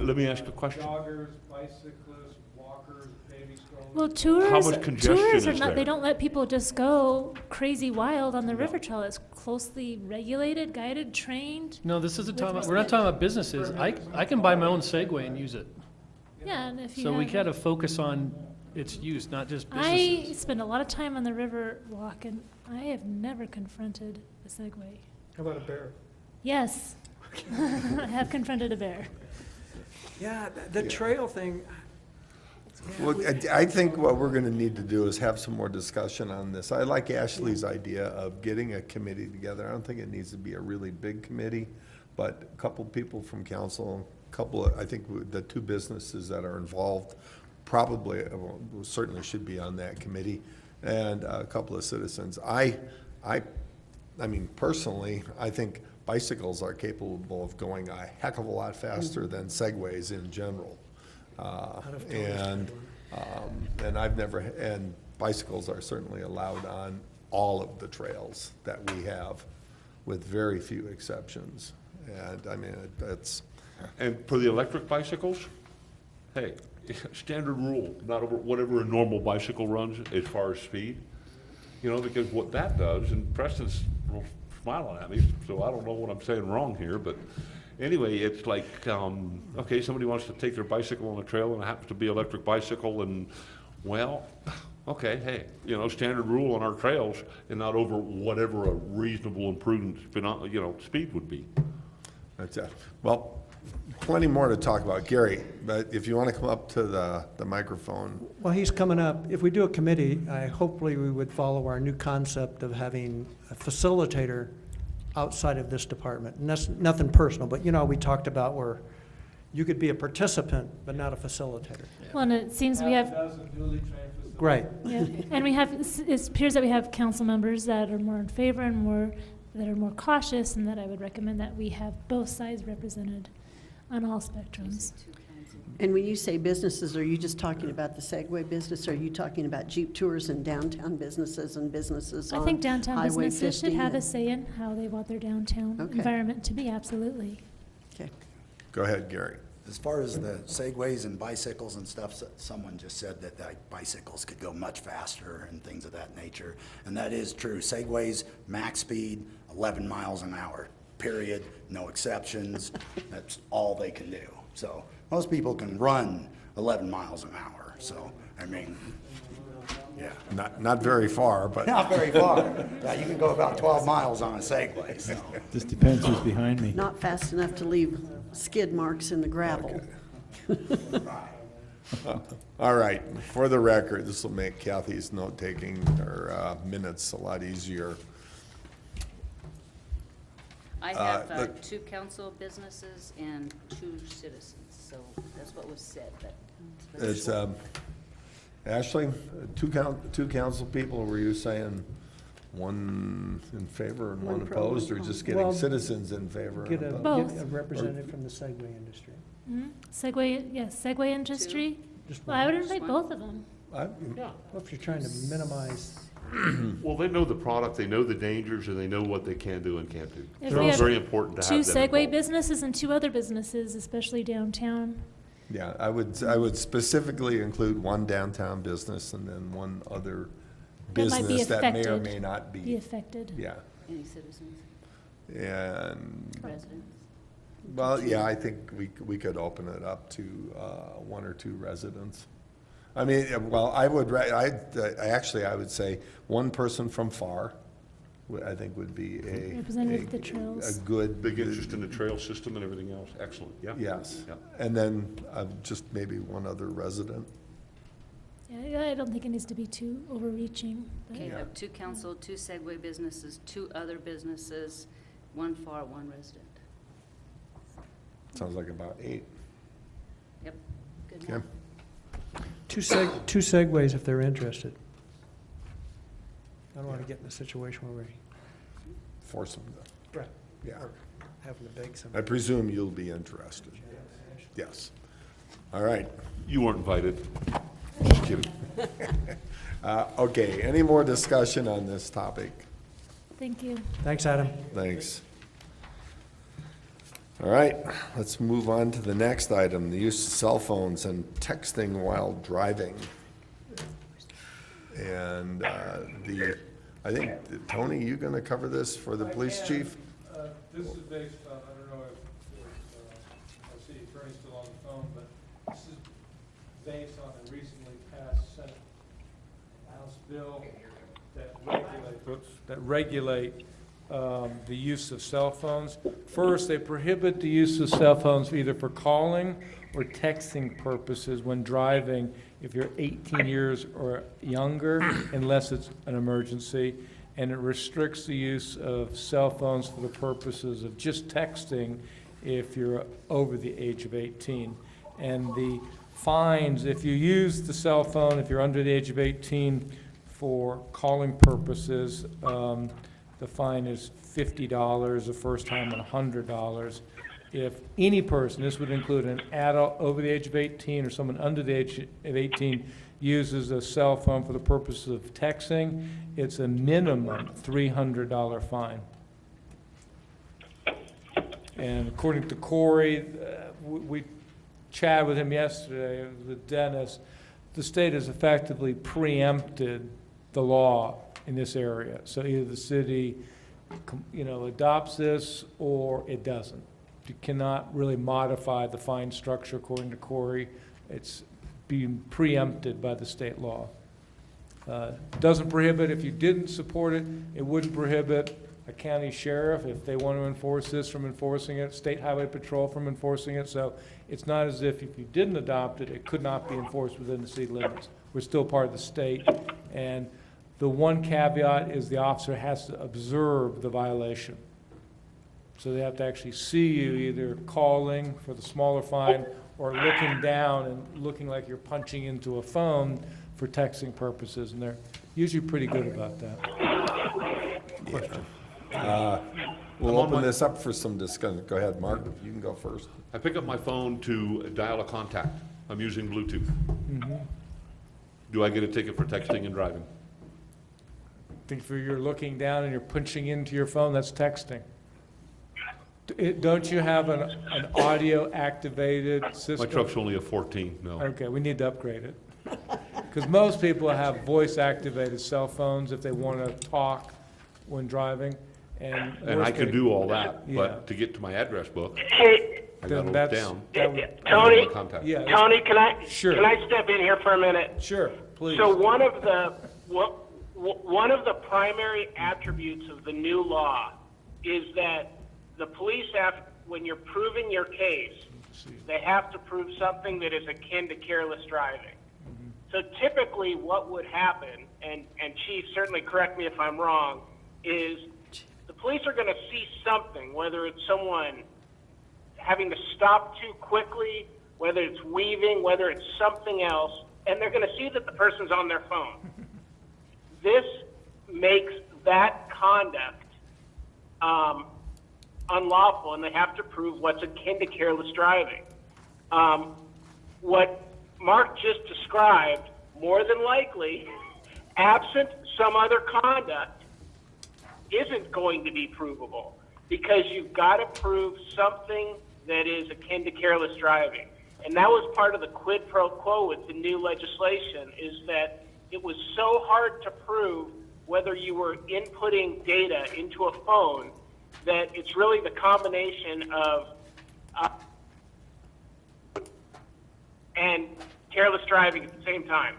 Let me ask a question. Joggers, bicyclists, walkers, baby strollers. Well, tours, much congestion tours are is not, they there? don't let people just go crazy wild on the river trail. It's closely regulated, guided, trained. No, this isn't talking about, we're not talking about businesses. I can buy my own Segway and use it. Yeah, and if you So we have- gotta focus on its use, not just I businesses. spend a lot of time on the river walk, and I have never confronted a Segway. How about a bear? Yes, I have confronted a bear. Yeah, the trail thing, Well, I think what we're gonna need to do is have some more discussion on this. I like Ashley's idea of getting a committee together. I don't think it needs to be a really big committee, but a couple people from council, I think the two businesses that are involved probably, certainly should be on that committee, and a couple of citizens. I mean, personally, I think bicycles are capable of going a heck of a lot faster than Segways in general. And and bicycles are certainly allowed on all of the trails that we have, with very few exceptions. And I mean, that's, And for the electric bicycles, hey, standard rule, not over whatever a normal bicycle runs as far as speed. You know, because what that does, and Preston's smiling at me, so I don't know what I'm saying wrong here, but anyway, it's like, okay, somebody wants to take their bicycle on a trail and it happens to be electric bicycle and, well, okay, hey, you know, standard rule on our trails and not over whatever a reasonable and prudent, you know, speed would be. That's it. Well, plenty more to talk about. Gary, but if you want to come up to the microphone. Well, he's coming up. If we do a committee, hopefully we would follow our new concept of having a facilitator outside of this department. And that's nothing personal, but you know, we talked about where you could be a participant, but not a facilitator. Well, and it seems we have, Dozen duly trained facilitators. Right. yeah, and we have, it appears that we have council members that are more in favor and more, that are more cautious, and that I would recommend that we have both sides represented on all spectrums. And when you say businesses, are you just talking about the Segway business? Or are you talking about Jeep tours and downtown businesses and businesses I on think downtown Highway businesses should 50 have a and- say in how they want their downtown Okay. environment to be, absolutely. Okay. Go ahead, Gary. As far as the segways and bicycles and stuff, someone just said that bicycles could go much faster and things of that nature. And that is true. Segways, max speed, 11 miles an hour, period, no exceptions. That's all they can do. So most people can run 11 miles an hour. So, I mean, yeah. Not very far, but. Not very far. Yeah, you can go about 12 miles on a Segway, so. Just depends who's behind me. Not fast enough to leave skid marks in the gravel. All right, for the record, this will make Kathy's note-taking or minutes a lot easier. I have look- 2 council businesses and 2 citizens, so that's what was said, but. It's, Ashley, two council people, were you saying one in favor and one One pro, opposed, or one just con. getting Well, citizens in favor? Get and a, opposed? Both. get a representative from the Segway industry. Segway, yes, Segway industry. Just Well, I would one. invite both of them. I- Well, if you're trying to minimize, Well, they know the product, they know the dangers, and they know what they can do and can't do. If So we it's have very important to have Two them Segway involved. businesses and 2 other businesses, especially downtown. Yeah, I would specifically include one downtown business and then one other That might be business that may or affected. may not Be be. affected. Yeah, Any citizens, and, residents? well, yeah, I think we could open it up to 1 or 2 residents. I mean, well, I would, actually, I would say one person from FAR, I think would be a. Representative of the a trails. good. Big interest in the trail system and everything else, excellent, yeah. Yes, Yeah. and then just maybe one other resident. Yeah, I don't think it needs to be too overreaching. but- Okay, I Yeah. have 2 council, 2 Segway businesses, 2 other businesses, 1 FAR, 1 resident. Sounds like about 8. Yep, good Okay. enough. two Segways if they're interested. I don't want to get in a situation where we Force them to, Right. yeah. having to beg I somebody. presume you'll be interested. Yes. All right. You weren't invited. Just kidding. Okay, any more discussion on this topic? Thank you. Thanks, Adam. Thanks. All right, let's move on to the next item, the use of cell phones and texting while driving. And I think, Tony, you gonna cover this for the police chief? This is based on, I don't know if our city attorney's still on the phone, but this is based on a recently passed Senate House bill that regulate the use of cell phones. First, they prohibit the use of cell phones either for calling or texting purposes when driving if you're 18 years or younger, unless it's an emergency. And it restricts the use of cell phones for the purposes of just texting if you're over the age of 18. And the fines, if you use the cell phone, if you're under the age of 18 for calling purposes, the fine is $50 the first time and $100. If any person, this would include an adult over the age of 18 or someone under the age of 18, uses a cell phone for the purposes of texting, it's a minimum $300 fine. And according to Corey, we chatted with him yesterday, with Dennis, the state has effectively preempted the law in this area. So either the city, adopts this or it doesn't. You cannot really modify the fine structure according to Corey. It's being preempted by the state law. Doesn't prohibit, if you didn't support it, it wouldn't prohibit a county sheriff, if they want to enforce this, from enforcing it, state highway patrol from enforcing it. So it's not as if you didn't adopt it, it could not be enforced within the city limits. We're still part of the state. And the one caveat is the officer has to observe the violation. So they have to actually see you either calling for the smaller fine or looking down and looking like you're punching into a phone for texting purposes, and they're usually pretty good about that. Question. We'll open this up for some discussion. Go ahead, Mark, you can go first. I pick up my phone to dial a contact. I'm using Bluetooth. Do I get a ticket for texting and driving? I think if you're looking down and you're punching into your phone, that's texting. Don't you have an audio-activated system? My truck's only a 14, no. Okay, we need to upgrade it. Because most people have voice-activated cell phones if they want to talk when driving, and I can do all that, Yeah. but to get to my address book, Hey, I gotta look that's- down. Tony, Contact. Yeah, Tony, can I Sure. step in here for a minute? sure, please. So one of the primary attributes of the new law is that the police have, when you're proving your case, they have to prove something that is akin to careless driving. So typically what would happen, and Chief, certainly correct me if I'm wrong, is the police are going to see something, whether it's someone having to stop too quickly, whether it's weaving, whether it's something else, and they're going to see that the person's on their phone. This makes that conduct unlawful, and they have to prove what's akin to careless driving. What Mark just described, more than likely, absent some other conduct, isn't going to be provable, because you've got to prove something that is akin to careless driving. And that was part of the quid pro quo with the new legislation, is that it was so hard to prove whether you were inputting data into a phone that it's really the combination of and careless driving at the same time.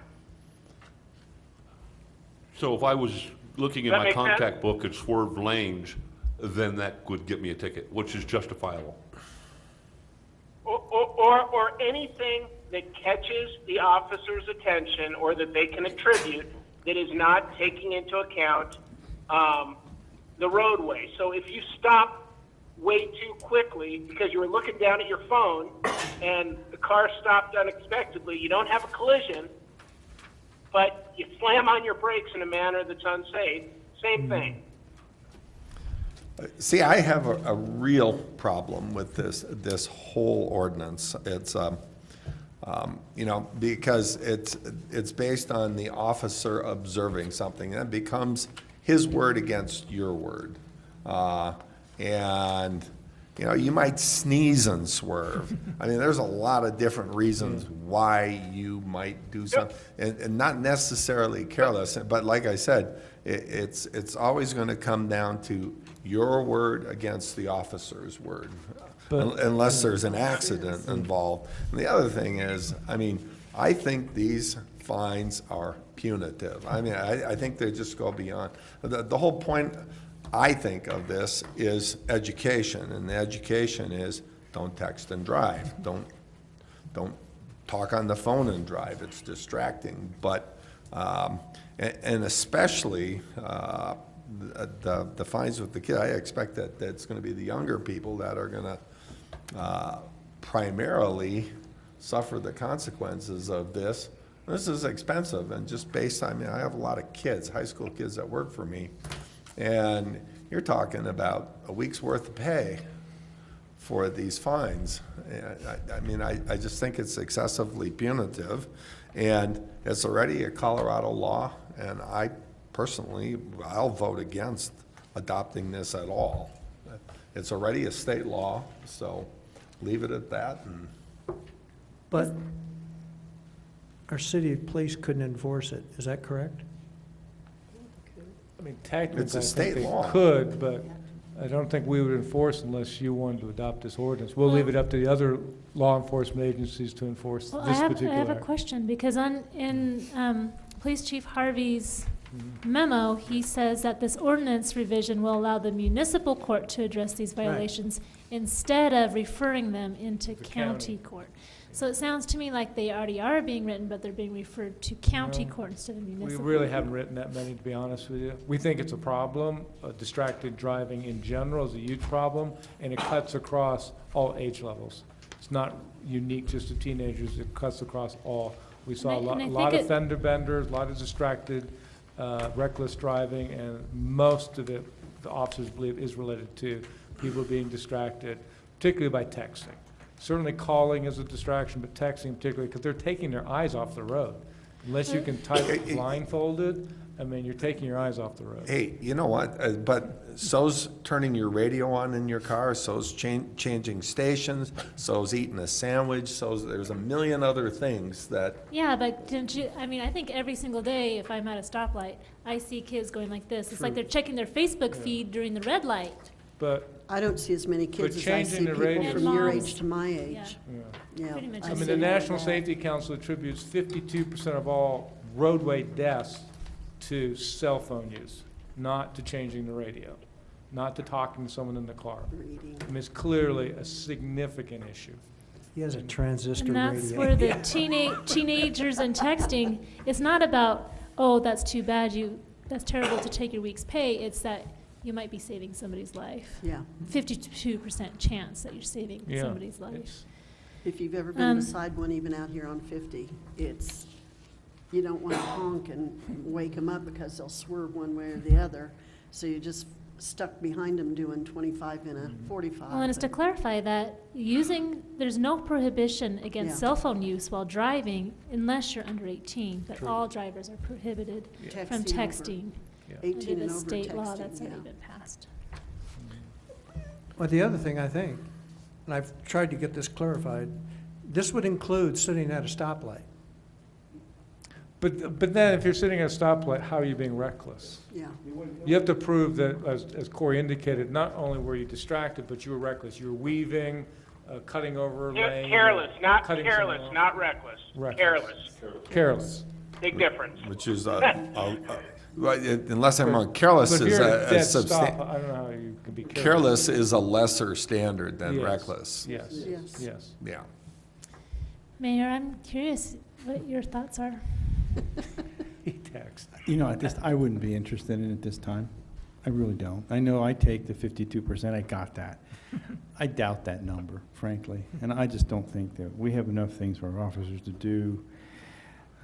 So if I was looking in Does that my make sense? contact book and swerved lanes, then that would get me a ticket, which is justifiable. Or anything that catches the officer's attention or that they can attribute that is not taking into account the roadway. So if you stop way too quickly because you were looking down at your phone and the car stopped unexpectedly, you don't have a collision, but you slam on your brakes in a manner that's unsafe, same thing. See, I have a real problem with this whole ordinance. It's, because it's based on the officer observing something. That becomes his word against your word. And, you might sneeze and swerve. I mean, there's a lot of different reasons why you might do something, and not necessarily careless. But like I said, it's always going to come down to your word against the officer's word, unless there's an accident involved. And the other thing is, I think these fines are punitive. I think they just go beyond. The whole point, I think, of this is education, and the education is don't text and drive. Don't talk on the phone and drive. It's distracting. But and especially the fines with the kid, I expect that it's going to be the younger people that are going to primarily suffer the consequences of this. This is expensive, and just based on, I have a lot of kids, high school kids that work for me, and you're talking about a week's worth of pay for these fines. I just think it's excessively punitive, and it's already a Colorado law, and I'll vote against adopting this at all. It's already a state law, so leave it at that. But our city police couldn't enforce it, is that correct? I mean, technically, It's a I think state they law. could, but I don't think we would enforce unless you wanted to adopt this ordinance. We'll leave it up to the other law enforcement agencies to enforce Well, this I particular. have a question, because in Police Chief Harvey's memo, he says that this ordinance revision will allow the municipal court to address these violations instead of referring them into county. county court. So it sounds to me like they already are being written, but they're being referred to county No. court instead of We municipal. really haven't written that many, to be honest with you. We think it's a problem. Distracted driving in general is a huge problem, and it cuts across all age levels. It's not unique just to teenagers, it cuts across all. We saw And I a lot think of fender benders, a lot of distracted, reckless driving, and most of it, the officers believe, is related to people being distracted, particularly by texting. Certainly calling is a distraction, but texting particularly, because they're taking their eyes off the road. Unless you can type blindfolded, I mean, you're taking your eyes off the road. Hey, you know what, but so's turning your radio on in your car, so's changing stations, so's eating a sandwich, so's, there's a million other things that, Yeah, but didn't you, I mean, I think every single day, if I'm at a stoplight, I see kids going like this. It's like they're checking their Facebook feed during the red light. But, I don't see as many kids as I see changing the people radio from your laws- age to my Yeah. age. Yeah. Pretty much I I mean, see the all National that. Safety Council attributes 52% of all roadway deaths to cell phone use, not to changing the radio, not to talking to someone in the car. Reading. I mean, it's clearly a significant issue. He has a transistor And radio. that's where the teenagers and texting, it's not about, oh, that's too bad, that's terrible to take your week's pay. It's that you might be saving somebody's life. Yeah. 52% chance that you're saving Yeah, somebody's life. it's- If you've ever been Um, beside one, even out here on 50, it's, you don't want to honk and wake them up because they'll swerve one way or the other. So you're just stuck behind them doing 25 in a 45. Well, and it's to clarify that there's no prohibition against Yeah. cell phone use while driving unless you're under 18, but all drivers are prohibited from Texting over. texting 18 under and the over state law texting, that's already yeah. been passed. Well, the other thing I think, and I've tried to get this clarified, this would include sitting at a stoplight. But then if you're sitting at a stoplight, how are you being reckless? Yeah. You have to prove that, as Corey indicated, not only were you distracted, but you were reckless. You were weaving, cutting over a lane. Careless, not cutting careless, someone off. not reckless. Reckless. Careless. Careless. Big difference. which is, well, unless I'm wrong, careless But if is you're at a a dead stop, substan, I don't know how you can be careless. careless is a lesser standard than Yes. reckless. Yes, Yes. yes. Yeah. Mayor, I'm curious what your thoughts are. He texts. You know, I wouldn't be interested in it this time. I really don't. I know I take the 52%, I got that. I doubt that number, frankly, and I just don't think that we have enough things for our officers to do.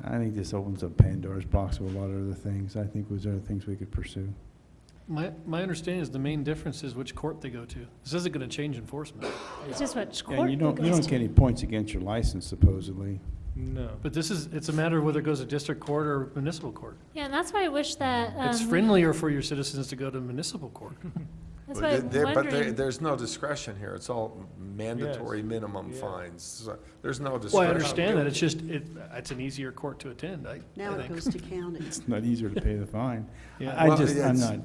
I think this opens up Pandora's box of a lot of other things. I think there's other things we could pursue. My understanding is the main difference is which court they go to. This isn't gonna change enforcement. It's just what court And you it don't goes get to. any points against your license supposedly. No. But it's a matter of whether it goes to district court or municipal court. Yeah, and that's why I wish that. It's friendlier for your citizens to go to municipal court. That's why I'm wondering. There's no discretion here. It's all mandatory minimum Yeah. fines. So there's no discretion. Well, I understand that, it's just, it's an easier court to attend, I Now it think. goes to county. It's not easier to pay the fine. Yeah. Well,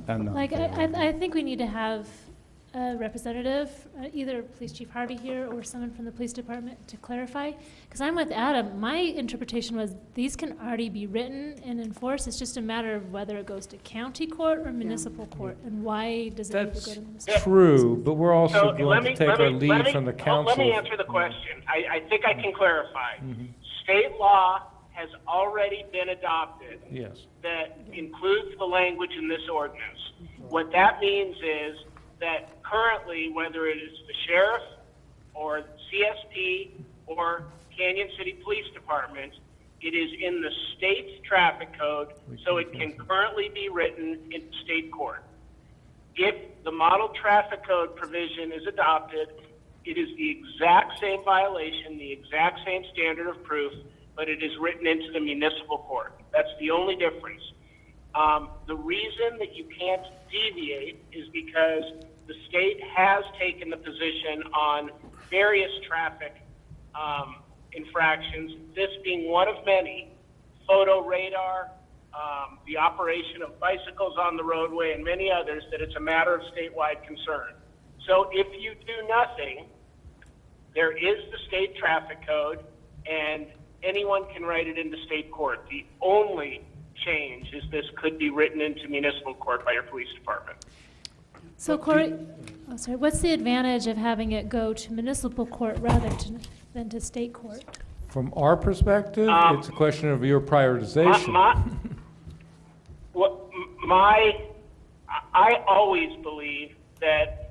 I'm not. Like, I think we need to have a representative, either Police Chief Harvey here or someone from the police department to clarify. Because I'm with Adam, my interpretation was these can already be written and enforced. It's just a matter of whether it goes to county court or municipal court. And why does it need to That's go to municipal? true, but we're So also let going me, to take let our me, lead let me, from the oh, council. let me answer the question. I think I can clarify. Mm-hmm. State law has already been adopted Yes. that includes the language in this ordinance. What that means is that currently, whether it is the sheriff or CSP or Canyon City Police Department, it is in the state's traffic code, so it can currently be written in state court. If the model traffic code provision is adopted, it is the exact same violation, the exact same standard of proof, but it is written into the municipal court. That's the only difference. The reason that you can't deviate is because the state has taken the position on various traffic infractions, this being one of many, photo radar, the operation of bicycles on the roadway, and many others, that it's a matter of statewide concern. So if you do nothing, there is the state traffic code, and anyone can write it into state court. The only change is this could be written into municipal court by your police department. So Corey, what's the advantage of having it go to municipal court rather than to state court? From our perspective, it's a question of your My, prioritization. I always believe that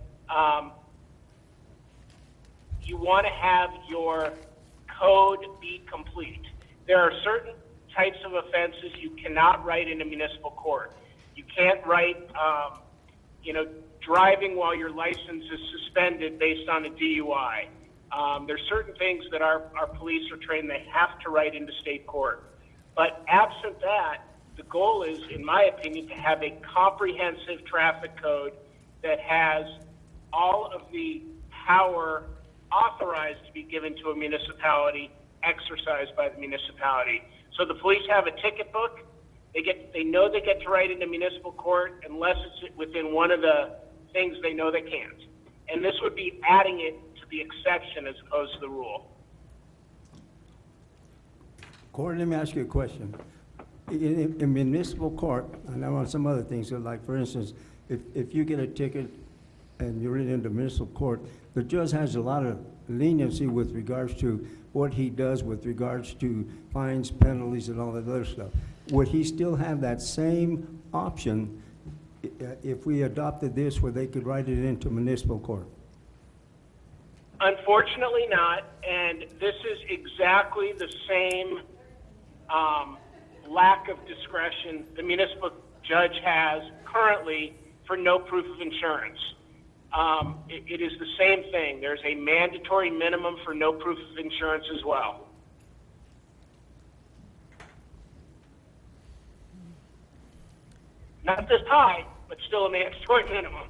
you want to have your code be complete. There are certain types of offenses you cannot write into municipal court. You can't write, driving while your license is suspended based on a DUI. There's certain things that our police are trained they have to write into state court. But absent that, the goal is, in my opinion, to have a comprehensive traffic code that has all of the power authorized to be given to a municipality exercised by the municipality. So the police have a ticket book. They know they get to write into municipal court unless it's within one of the things they know they can't. And this would be adding it to the exception as opposed to the rule. Corey, let me ask you a question. In municipal court, and on some other things, so like for instance, if you get a ticket and you're into municipal court, the judge has a lot of leniency with regards to what he does with regards to fines, penalties, and all that other stuff. Would he still have that same option if we adopted this where they could write it into municipal court? Unfortunately not, and this is exactly the same lack of discretion the municipal judge has currently for no proof of insurance. It is the same thing. There's a mandatory minimum for no proof of insurance as well. Not this high, but still a mandatory minimum.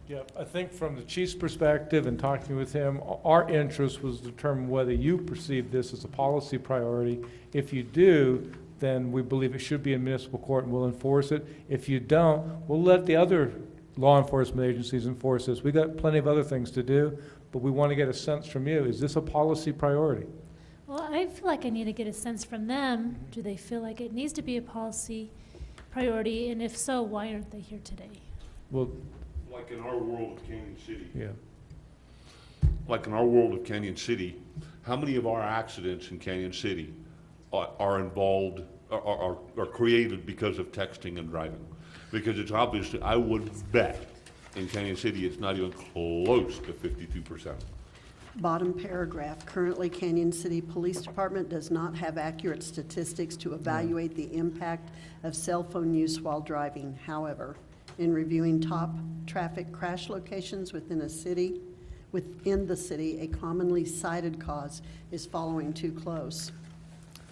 Yeah, I think from the chief's perspective and talking with him, our interest was to determine whether you perceive this as a policy priority. If you do, then we believe it should be in municipal court and we'll enforce it. If you don't, we'll let the other law enforcement agencies enforce this. We got plenty of other things to do, but we want to get a sense from you. Is this a policy priority? Well, I feel like I need to get a sense from them. Do they feel like it needs to be a policy priority? And if so, why aren't they here today? Well, Like in our world of Canyon City, yeah. like in our world of Canyon City, how many of our accidents in Canyon City are involved, are created because of texting and driving? Because it's obviously, I would bet in Canyon City, it's not even close to 52%. Bottom paragraph, currently Canyon City Police Department does not have accurate statistics to evaluate the impact of cell phone use while driving. However, in reviewing top traffic crash locations within the city, a commonly cited cause is following too close,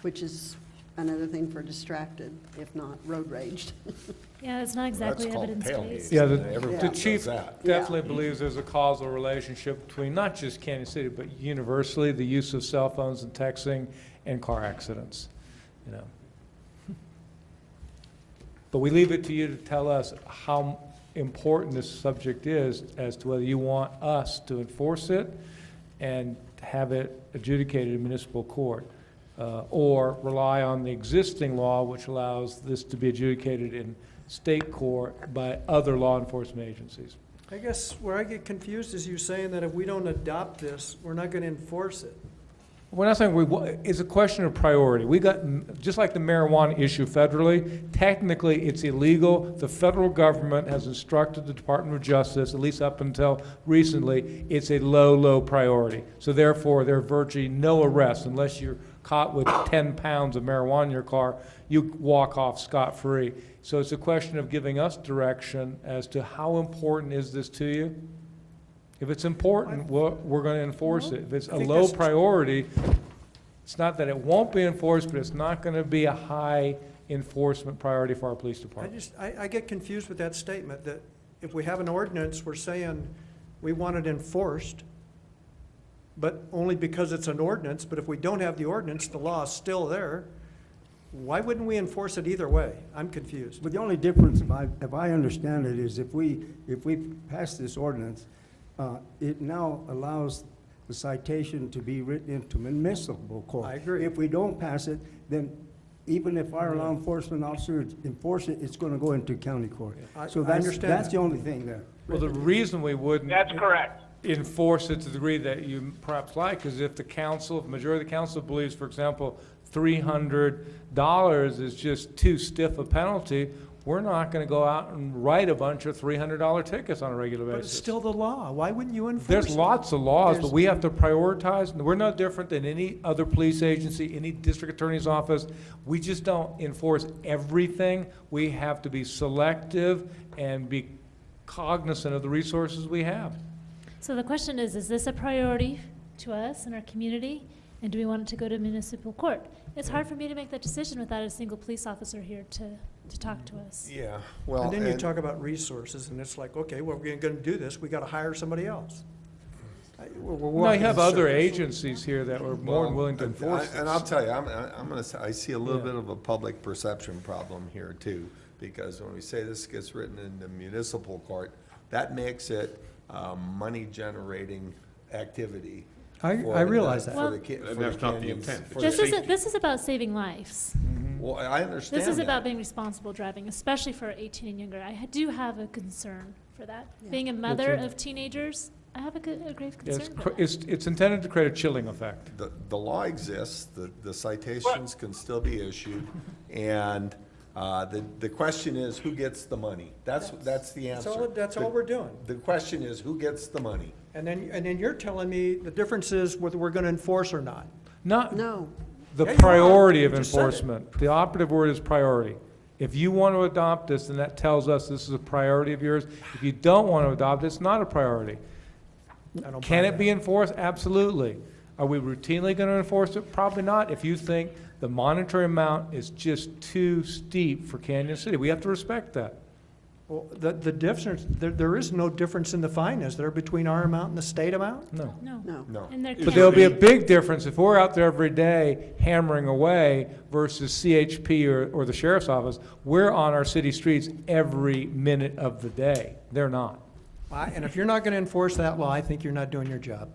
which is another thing for distracted, if not road raged. Yeah, it's not exactly That's called evidence-based. tailgating. Yeah, Everyone the does chief that. definitely believes there's a causal relationship between not just Canyon City, but universally, the use of cell phones and texting and car accidents, you know. But we leave it to you to tell us how important this subject is as to whether you want us to enforce it and have it adjudicated in municipal court, or rely on the existing law which allows this to be adjudicated in state court by other law enforcement agencies. I guess where I get confused is you saying that if we don't adopt this, we're not going to enforce it. We're not saying it's a question of priority. We got, just like the marijuana issue federally, technically it's illegal. The federal government has instructed the Department of Justice, at least up until recently, it's a low, low priority. So therefore, there are virtually no arrests unless you're caught with 10 pounds of marijuana in your car, you walk off scot-free. So it's a question of giving us direction as to how important is this to you. If it's important, we're going to enforce it. If it's a low priority, it's not that it won't be enforced, but it's not going to be a high enforcement priority for our police department. I get confused with that statement, that if we have an ordinance, we're saying we want it enforced, but only because it's an ordinance, but if we don't have the ordinance, the law is still there. Why wouldn't we enforce it either way? I'm confused. But the only difference, if I understand it, is if we pass this ordinance, it now allows the citation to be written into municipal court. I agree. If we don't pass it, then even if our law enforcement officers enforce it, it's gonna go into county court. So I understand that's that. the only thing there. Well, the reason we wouldn't. That's correct. Enforce it to the degree that you perhaps like, is if the council, if the majority of the council believes, for example, $300 is just too stiff a penalty, we're not gonna go out and write a bunch of $300 tickets on a regular But it's basis. still the law. Why wouldn't you enforce it? There's lots of laws, but There's- we have to prioritize, and we're no different than any other police agency, any district attorney's office. We just don't enforce everything. We have to be selective and be cognizant of the resources we have. So the question is this a priority to us and our community? And do we want it to go to municipal court? It's hard for me to make that decision without a single police officer here to talk to us. Yeah, well, And then you talk about resources, and it's like, okay, well, we're gonna do this, we gotta hire somebody else. We're No, walking you have in other circles. agencies here that were more than willing to enforce this. And I'll tell you, I'm gonna say, I see a little Yeah. bit of a public perception problem here too, because when we say this gets written into municipal court, that makes it money-generating activity. I realize that. For the ki- And for that's not the canyons, intent. for This the- is about saving lives. Well, I understand This is that. about being responsible driving, especially for 18 and younger. Do have a concern for that. Yeah. Being a mother of teenagers, I have a grave It's, concern for that. it's intended to create a chilling effect. The law exists, the citations can still be issued, and the question is, who gets the money? That's the answer. That's all we're doing. The question is, who gets the money? And then you're telling me the difference is whether we're gonna enforce or not. Not No, the Yeah, you are. priority of You just said it. enforcement. The operative word is priority. If you want to adopt this, then that tells us this is a priority of yours. If you don't want to adopt it, it's not a priority. I don't Can buy it be enforced? Absolutely. Are we routinely going to enforce it? Probably not. If you think the monetary amount is just too steep for Canyon City, we have to respect that. Well, the difference, there is no difference in the fine, is there, between our amount and the state amount? No. No. no. No. And there But can't there'll be a be. big difference if we're out there every day hammering away versus CHP or the sheriff's office. We're on our city streets every minute of the day. They're not. And if you're not gonna enforce that law, I think you're not doing your job.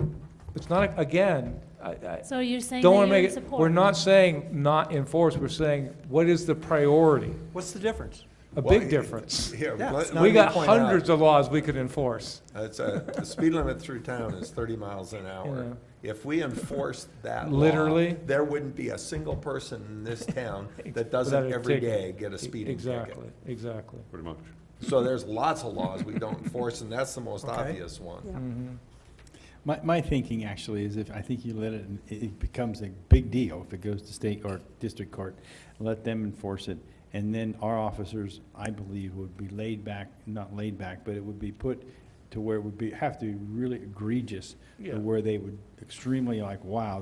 It's not, again, I So you're saying don't that want to you're in make it, support? we're not saying not enforce, we're saying, what is the priority? What's the difference? A Well, big difference. Here, Yeah, let it's let We me got point out, hundreds of laws we could enforce. the speed limit through town is 30 miles an hour. Yeah. If we enforced that law, Literally. there wouldn't be a single person in this town that Without doesn't a every ticket. day get a speeding ticket. Exactly, exactly. Pretty much. So there's lots of laws we don't enforce, and that's the most Okay. obvious one. My thinking actually is if, I think you let it becomes a big deal if it goes to state or district court, let them enforce it. And then our officers, I believe, would be laid back, not laid back, but it would be put to where it would be, have to be really egregious Yeah. to where they would extremely like, wow,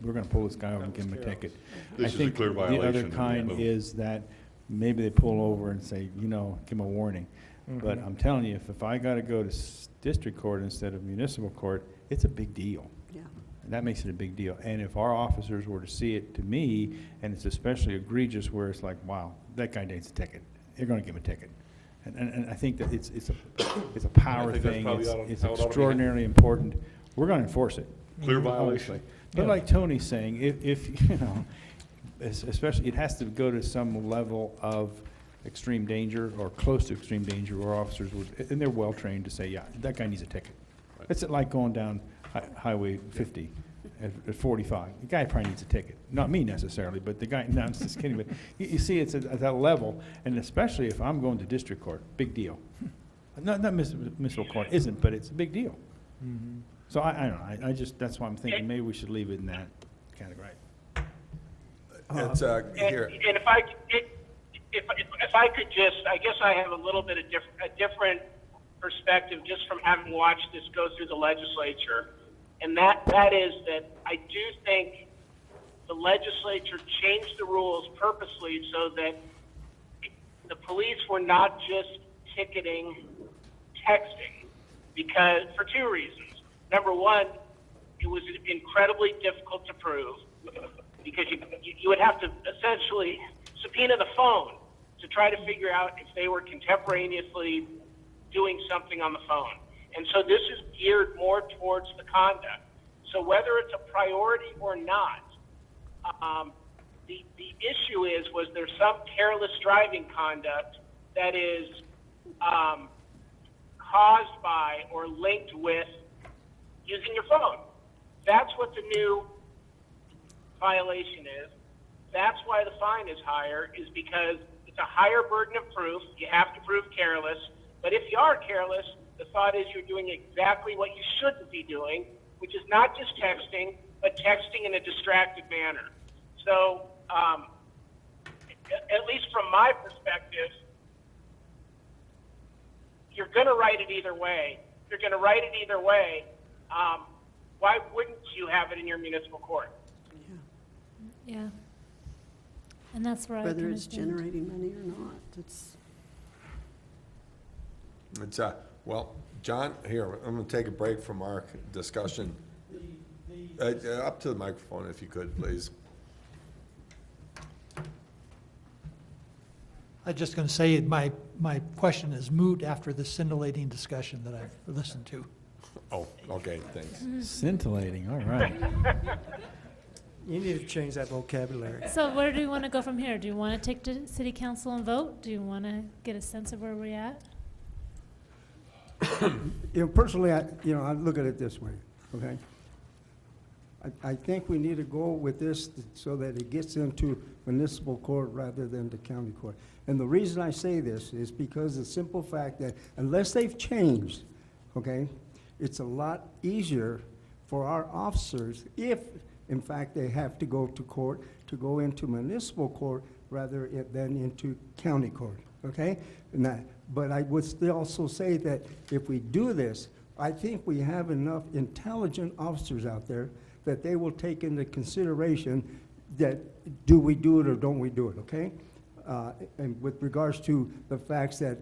we're gonna pull this guy over and give him a ticket. This I is a think clear the other violation. kind Boom. is that maybe they pull over and say, give him a warning. But I'm telling you, if I gotta go to district court instead of municipal court, it's a big deal. Yeah. And that makes it a big deal. And if our officers were to see it to me, and it's especially egregious where it's like, wow, that guy needs a ticket, they're gonna give him a ticket. And I think that it's a power think that's thing, probably it's how it ought to be. extraordinarily important. We're gonna enforce it. Clear Obviously. violation. But Yeah. like Tony's saying, if, especially, it has to go to some level of extreme danger or close to extreme danger where officers would, and they're well-trained to say, yeah, that guy needs a ticket. It's like going down Highway 50 at 45. The guy probably needs a ticket. Not me necessarily, but the guy, no, I'm just kidding. But you see, it's at that level, and especially if I'm going to district court, big deal. Not municipal court isn't, but it's a big deal. So I don't know, I just, that's why I'm thinking maybe we should leave it in that category. It's, here, And if I could just, I guess I have a little bit of a different perspective just from having watched this go through the legislature. And that is that I do think the legislature changed the rules purposely so that the police were not just ticketing texting, because for two reasons. Number one, it was incredibly difficult to prove because you would have to essentially subpoena the phone to try to figure out if they were contemporaneously doing something on the phone. And so this is geared more towards the conduct. So whether it's a priority or not, the issue is, was there some careless driving conduct that is caused by or linked with using your phone? That's what the new violation is. That's why the fine is higher, is because it's a higher burden of proof. You have to prove careless. But if you are careless, the thought is you're doing exactly what you shouldn't be doing, which is not just texting, but texting in a distracted manner. So, at least from my perspective, you're going to write it either way. If you're going to write it either way, why wouldn't you have it in your municipal court? Yeah. And that's where I Whether kind it's of think- generating money or not, it's, It's, well, John, here, I'm gonna take a break from our discussion. Up to the microphone if you could, please. I'm just going to say, my question is moot after the scintillating discussion that I've listened to. Oh, okay, thanks. Scintillating, all right. You need to change that vocabulary. So where do we want to go from here? Do you want to take to city council and vote? Do you want to get a sense of where we're at? Personally, I look at it this way, okay? I think we need to go with this so that it gets into municipal court rather than the county court. And the reason I say this is because the simple fact that unless they've changed, okay, it's a lot easier for our officers, if in fact they have to go to court, to go into municipal court rather than into county court, okay? But I would still also say that if we do this, I think we have enough intelligent officers out there that they will take into consideration that do we do it or don't we do it, okay? And with regards to the facts that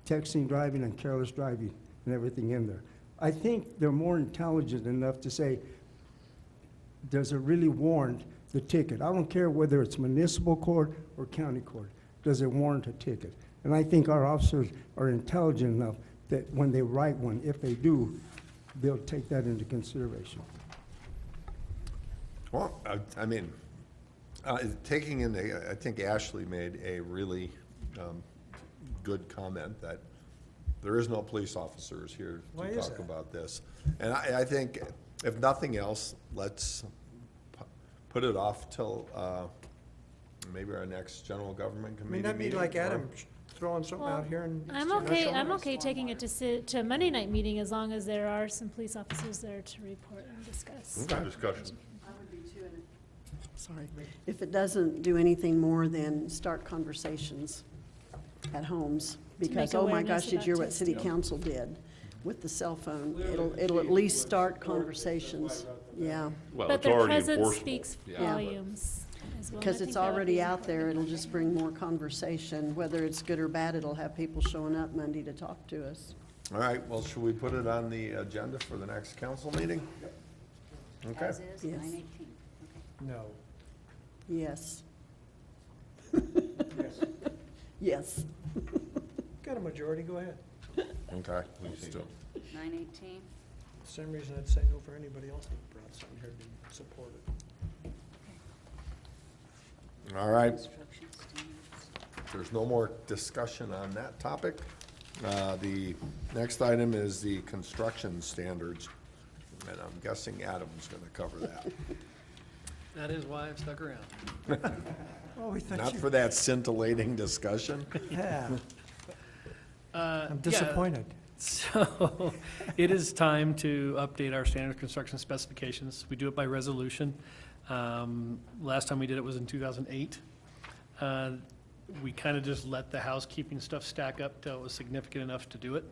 texting, driving, and careless driving and everything in there, I think they're more intelligent enough to say, does it really warrant the ticket? I don't care whether it's municipal court or county court. Does it warrant a ticket? And I think our officers are intelligent enough that when they write one, if they do, they'll take that into consideration. Well, I mean, taking in I think Ashley made a really good comment that there is no police officers here Why to is talk that? about this. And I think, if nothing else, let's put it off till maybe our next general government I mean, committee that'd be meeting. like or- Adam throwing something Well, out here and. I'm okay taking it to a Monday night meeting as long as there are some police officers there to report and discuss. Okay, discussion. I would be too, and sorry, if it doesn't do anything more than start conversations at homes, because, make oh my awareness gosh, did you hear about what city testing. council did with the cell phone? It'll at least start conversations, yeah. Well, But it's their already presence enforceable. speaks Yeah. volumes as well. and I Because think it's that would already be out there, important. it'll just bring more conversation, whether it's good or bad, it'll have people showing up Monday to talk to us. All right, well, should we put it on the agenda for the next council meeting? Okay. As is, Yes. 9/18. Okay. No. Yes. Yes. Yes. Got a majority, go ahead. Okay. Let's do it. 9/18. Same reason I'd say no for anybody else that brought something here to be supported. All right. Construction standards. If there's no more discussion on that topic, the next item is the construction standards. And I'm guessing Adam's gonna cover that. That is why I've stuck around. Oh, we thought Not you, for that scintillating discussion. yeah, I'm I'm disappointed. So, it is time to update our standard construction specifications. We do it by resolution. Last time we did it was in 2008. We kind of just let the housekeeping stuff stack up till it was significant enough to do it.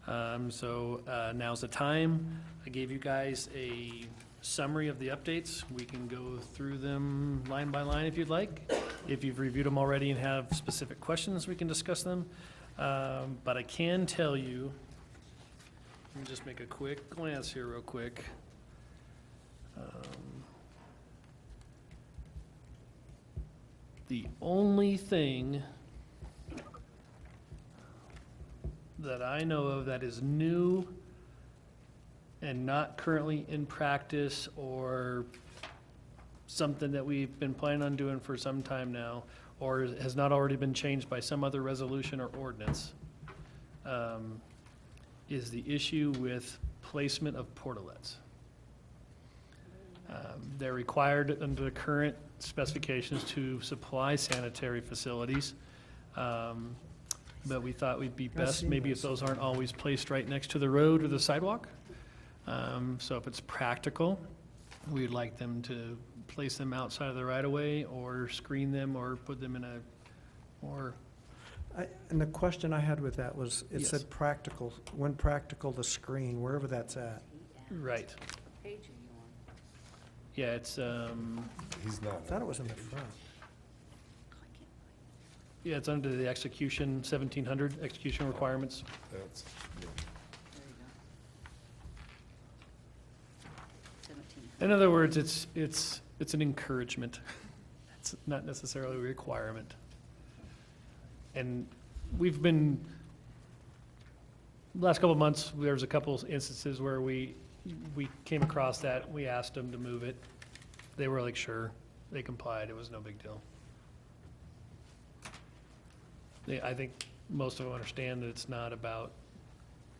So now's the time. I gave you guys a summary of the updates. We can go through them line by line if you'd like. If you've reviewed them already and have specific questions, we can discuss them. But I can tell you, let me just make a quick glance here real quick. The only thing that I know of that is new and not currently in practice, or something that we've been planning on doing for some time now, or has not already been changed by some other resolution or ordinance, is the issue with placement of portalets. They're required under the current specifications to supply sanitary facilities. But we thought we'd be best maybe if those aren't always placed right next to the road or the sidewalk. So if it's practical, we'd like them to place them outside of the right of way, or screen them, or put them in a more. And the question I had with that was, it Yes. said practical, when practical to screen, wherever that's at. Right. What page are you on? Yeah, it's, He's not. I thought it was in the front. yeah, it's under the execution, 1700 execution requirements. That's, yeah. There you go. 17. In other words, it's an encouragement. It's not necessarily a requirement. And we've been, last couple of months, there was a couple instances where we came across that. We asked them to move it. They were like, sure. They complied. It was no big deal. I think most of them understand that it's not about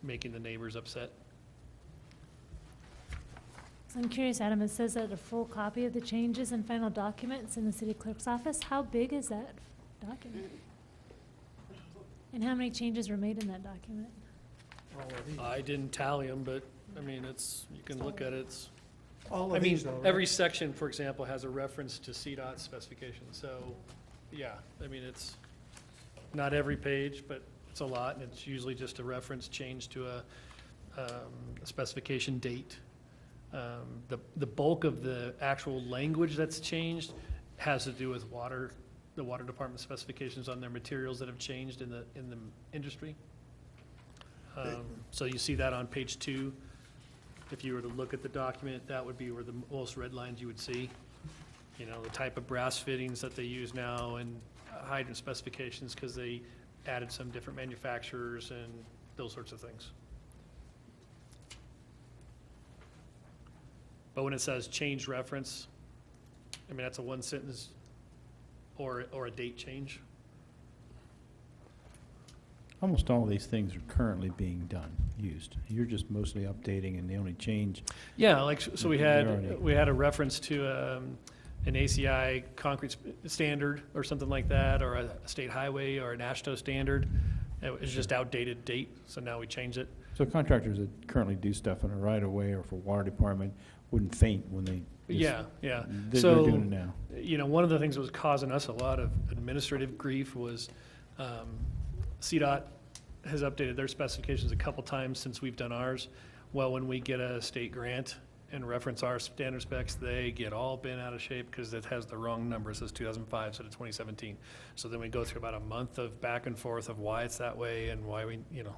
making the neighbors upset. So I'm curious, Adam, it says that a full copy of the changes and final documents in the city clerk's office. How big is that document? And how many changes were made in that document? I didn't tally them, but, I mean, you can look at it. It's, All I of mean, these though, right? every section, for example, has a reference to CDOT specifications, so, yeah, I mean, it's not every page, but it's a lot, and it's usually just a reference change to a specification date. The bulk of the actual language that's changed has to do with the water department specifications on their materials that have changed in the industry. So you see that on page 2. If you were to look at the document, that would be where the most red lines you would see. You know, the type of brass fittings that they use now, and hydrant specifications, because they added some different manufacturers and those sorts of things. But when it says change reference, I mean, that's a one sentence or a date change. Almost all these things are currently being used. You're just mostly updating, and the only change, Yeah, like, so we They're already- had a reference to an ACI concrete standard or something like that, or a state highway or an ASHTO standard. It was just outdated date, so now we change it. so contractors that currently do stuff in a right-of-way or for water department wouldn't faint when they just- Yeah, yeah. They're So, doing it now. you know, one of the things that was causing us a lot of administrative grief was CDOT has updated their specifications a couple times since we've done ours. Well, when we get a state grant and reference our standard specs, they get all bent out of shape because it has the wrong number. It says 2005 instead of 2017. So then we go through about a month of back and forth of why it's that way and why we, you know.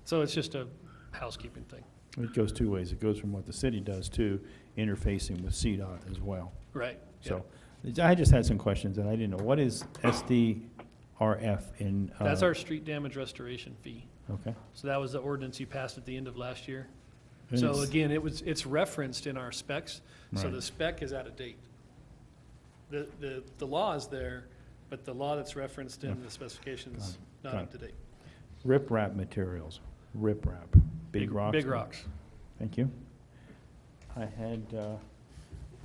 So it's just a housekeeping thing. It goes two ways. It goes from what the city does to interfacing with CDOT as well. Right. So I just had some questions, and I didn't know. What is SDRF in? That's our street damage restoration fee. Okay. So that was the ordinance you passed at the end of last year. And So it's- again, it's referenced in our specs, so Right. the spec is out of date. The law is there, but the law that's referenced in the specifications not Got up to date. Riprap materials, riprap, big rocks. Big rocks. Thank you. I had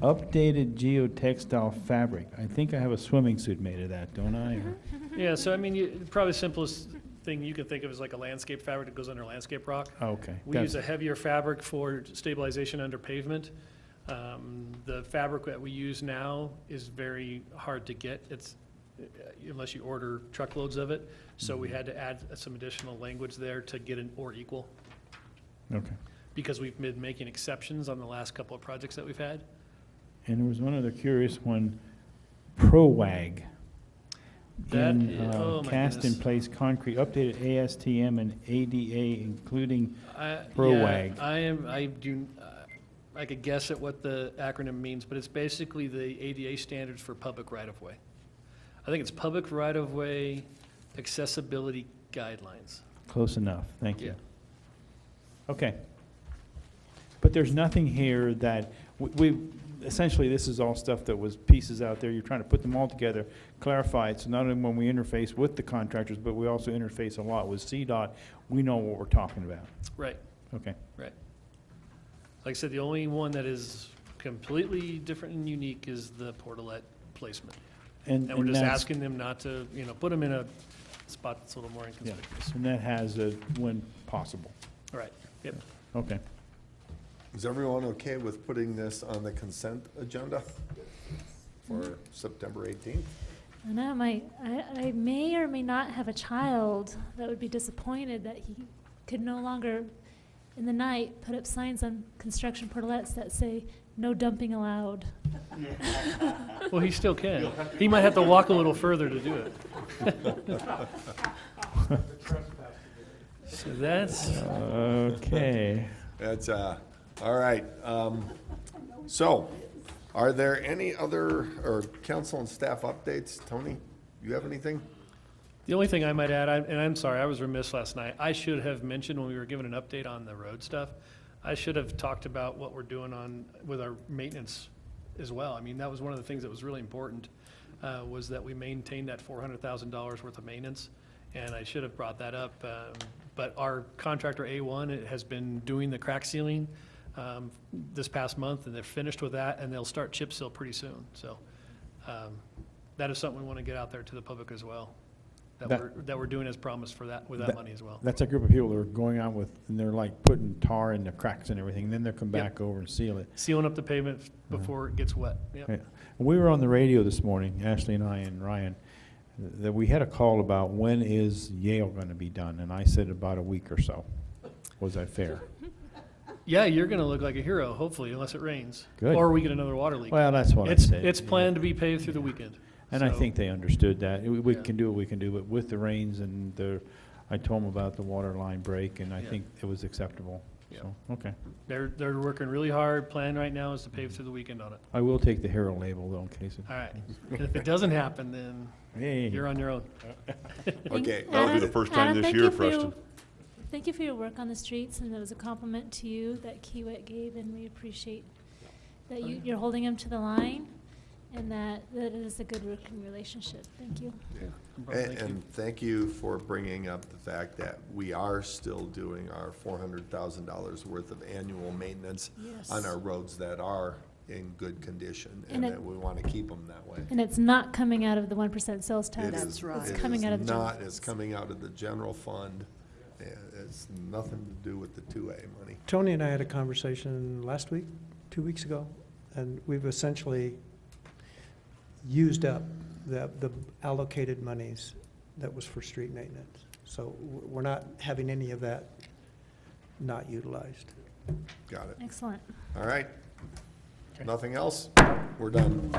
updated geotextile fabric. I think I have a swimming suit made of that, don't I? Or- Yeah, so I mean, probably the simplest thing you can think of is like a landscape fabric that goes under landscape rock. Oh, okay. We use a heavier fabric for stabilization under pavement. The fabric that we use now is very hard to get. It's, unless you order truckloads of it. So we had to add some additional language there to get an or equal, Okay. because we've been making exceptions on the last couple of projects that we've had. And there was one other curious one, ProWag. That in, is- oh my cast in goodness. place concrete, updated ASTM and ADA, including Yeah, ProWag. I could guess at what the acronym means, but it's basically the ADA standards for public right-of-way. I think it's public right-of-way accessibility guidelines. Close enough, thank you. Yeah. Okay. But there's nothing here that, essentially, this is all stuff that was pieces out there. You're trying to put them all together, clarify it, so not only when we interface with the contractors, but we also interface a lot with CDOT. We know what we're talking about. Right, Okay. right. Like I said, the only one that is completely different and unique is the portalet placement. And we're just that's- asking them not to, put them in a spot that's a little more Yeah, inconspicuous. and that has a, when possible. Right, yep. Okay. Is everyone okay with putting this on the consent agenda for September 18th? I know, I may or may not have a child that would be disappointed that he could no longer, in the night, put up signs on construction portalets that say, "No dumping allowed." Well, he still can. He might have to walk a little further to do it. So that's, Okay. That's, all right. So, are there any other, or council and staff updates? Tony, you have anything? the only thing I might add, and I'm sorry, I was remiss last night. I should have mentioned when we were given an update on the road stuff, I should have talked about what we're doing with our maintenance as well. I mean, that was one of the things that was really important, was that we maintained that $400,000 worth of maintenance, and I should have brought that up. But our contractor A1 has been doing the crack sealing this past month, and they're finished with that, and they'll start chip seal pretty soon. So that is something we want to get out there to the public as well, that we're doing as promised for that, with that money as well. That's a group of people that are going on with, and they're like putting tar in the cracks and everything, and then they'll come Yep. back over and seal it. Sealing up the pavement before it gets wet. Yep. Yeah. We were on the radio this morning, Ashley and I and Ryan, that we had a call about when is Yale going to be done, and I said about a week or so. Was that fair? Yeah, you're going to look like a hero, hopefully, unless it rains. Good. Or we get another water leak. Well, that's what I said. It's planned to be paved through the weekend. And I So- think they understood that. We Yeah. can do what we can do, but with the rains and I told them about the water line break, and I Yeah. think it was acceptable. Yeah. So, okay. They're working really hard. Plan right now is to pave through the weekend on it. I will take the hero label though, in case it. All right. And if it doesn't happen, then Hey. you're on your own. Okay. That'll be the first time Adam, this thank year you for us your- to. Thank you for your work on the streets, and it was a compliment to you that Kiewit gave, and we appreciate that you're holding him to the line, and that it is a good working relationship. Thank you. And thank you for bringing up the fact that we are still doing our $400,000 worth of annual maintenance on Yes. our roads that are in good condition, And and it- that we want to keep them that way. And it's not coming out of the 1% sales It tax. is- That's right. It's it coming is out of the general not, it's funds. coming out of the general fund. It's nothing to do with the 2A money. Tony and I had a conversation last week, 2 weeks ago, and we've essentially used up the allocated monies that was for street maintenance. So we're not having any of that not utilized. Got it. Excellent. All right. Nothing else? We're done.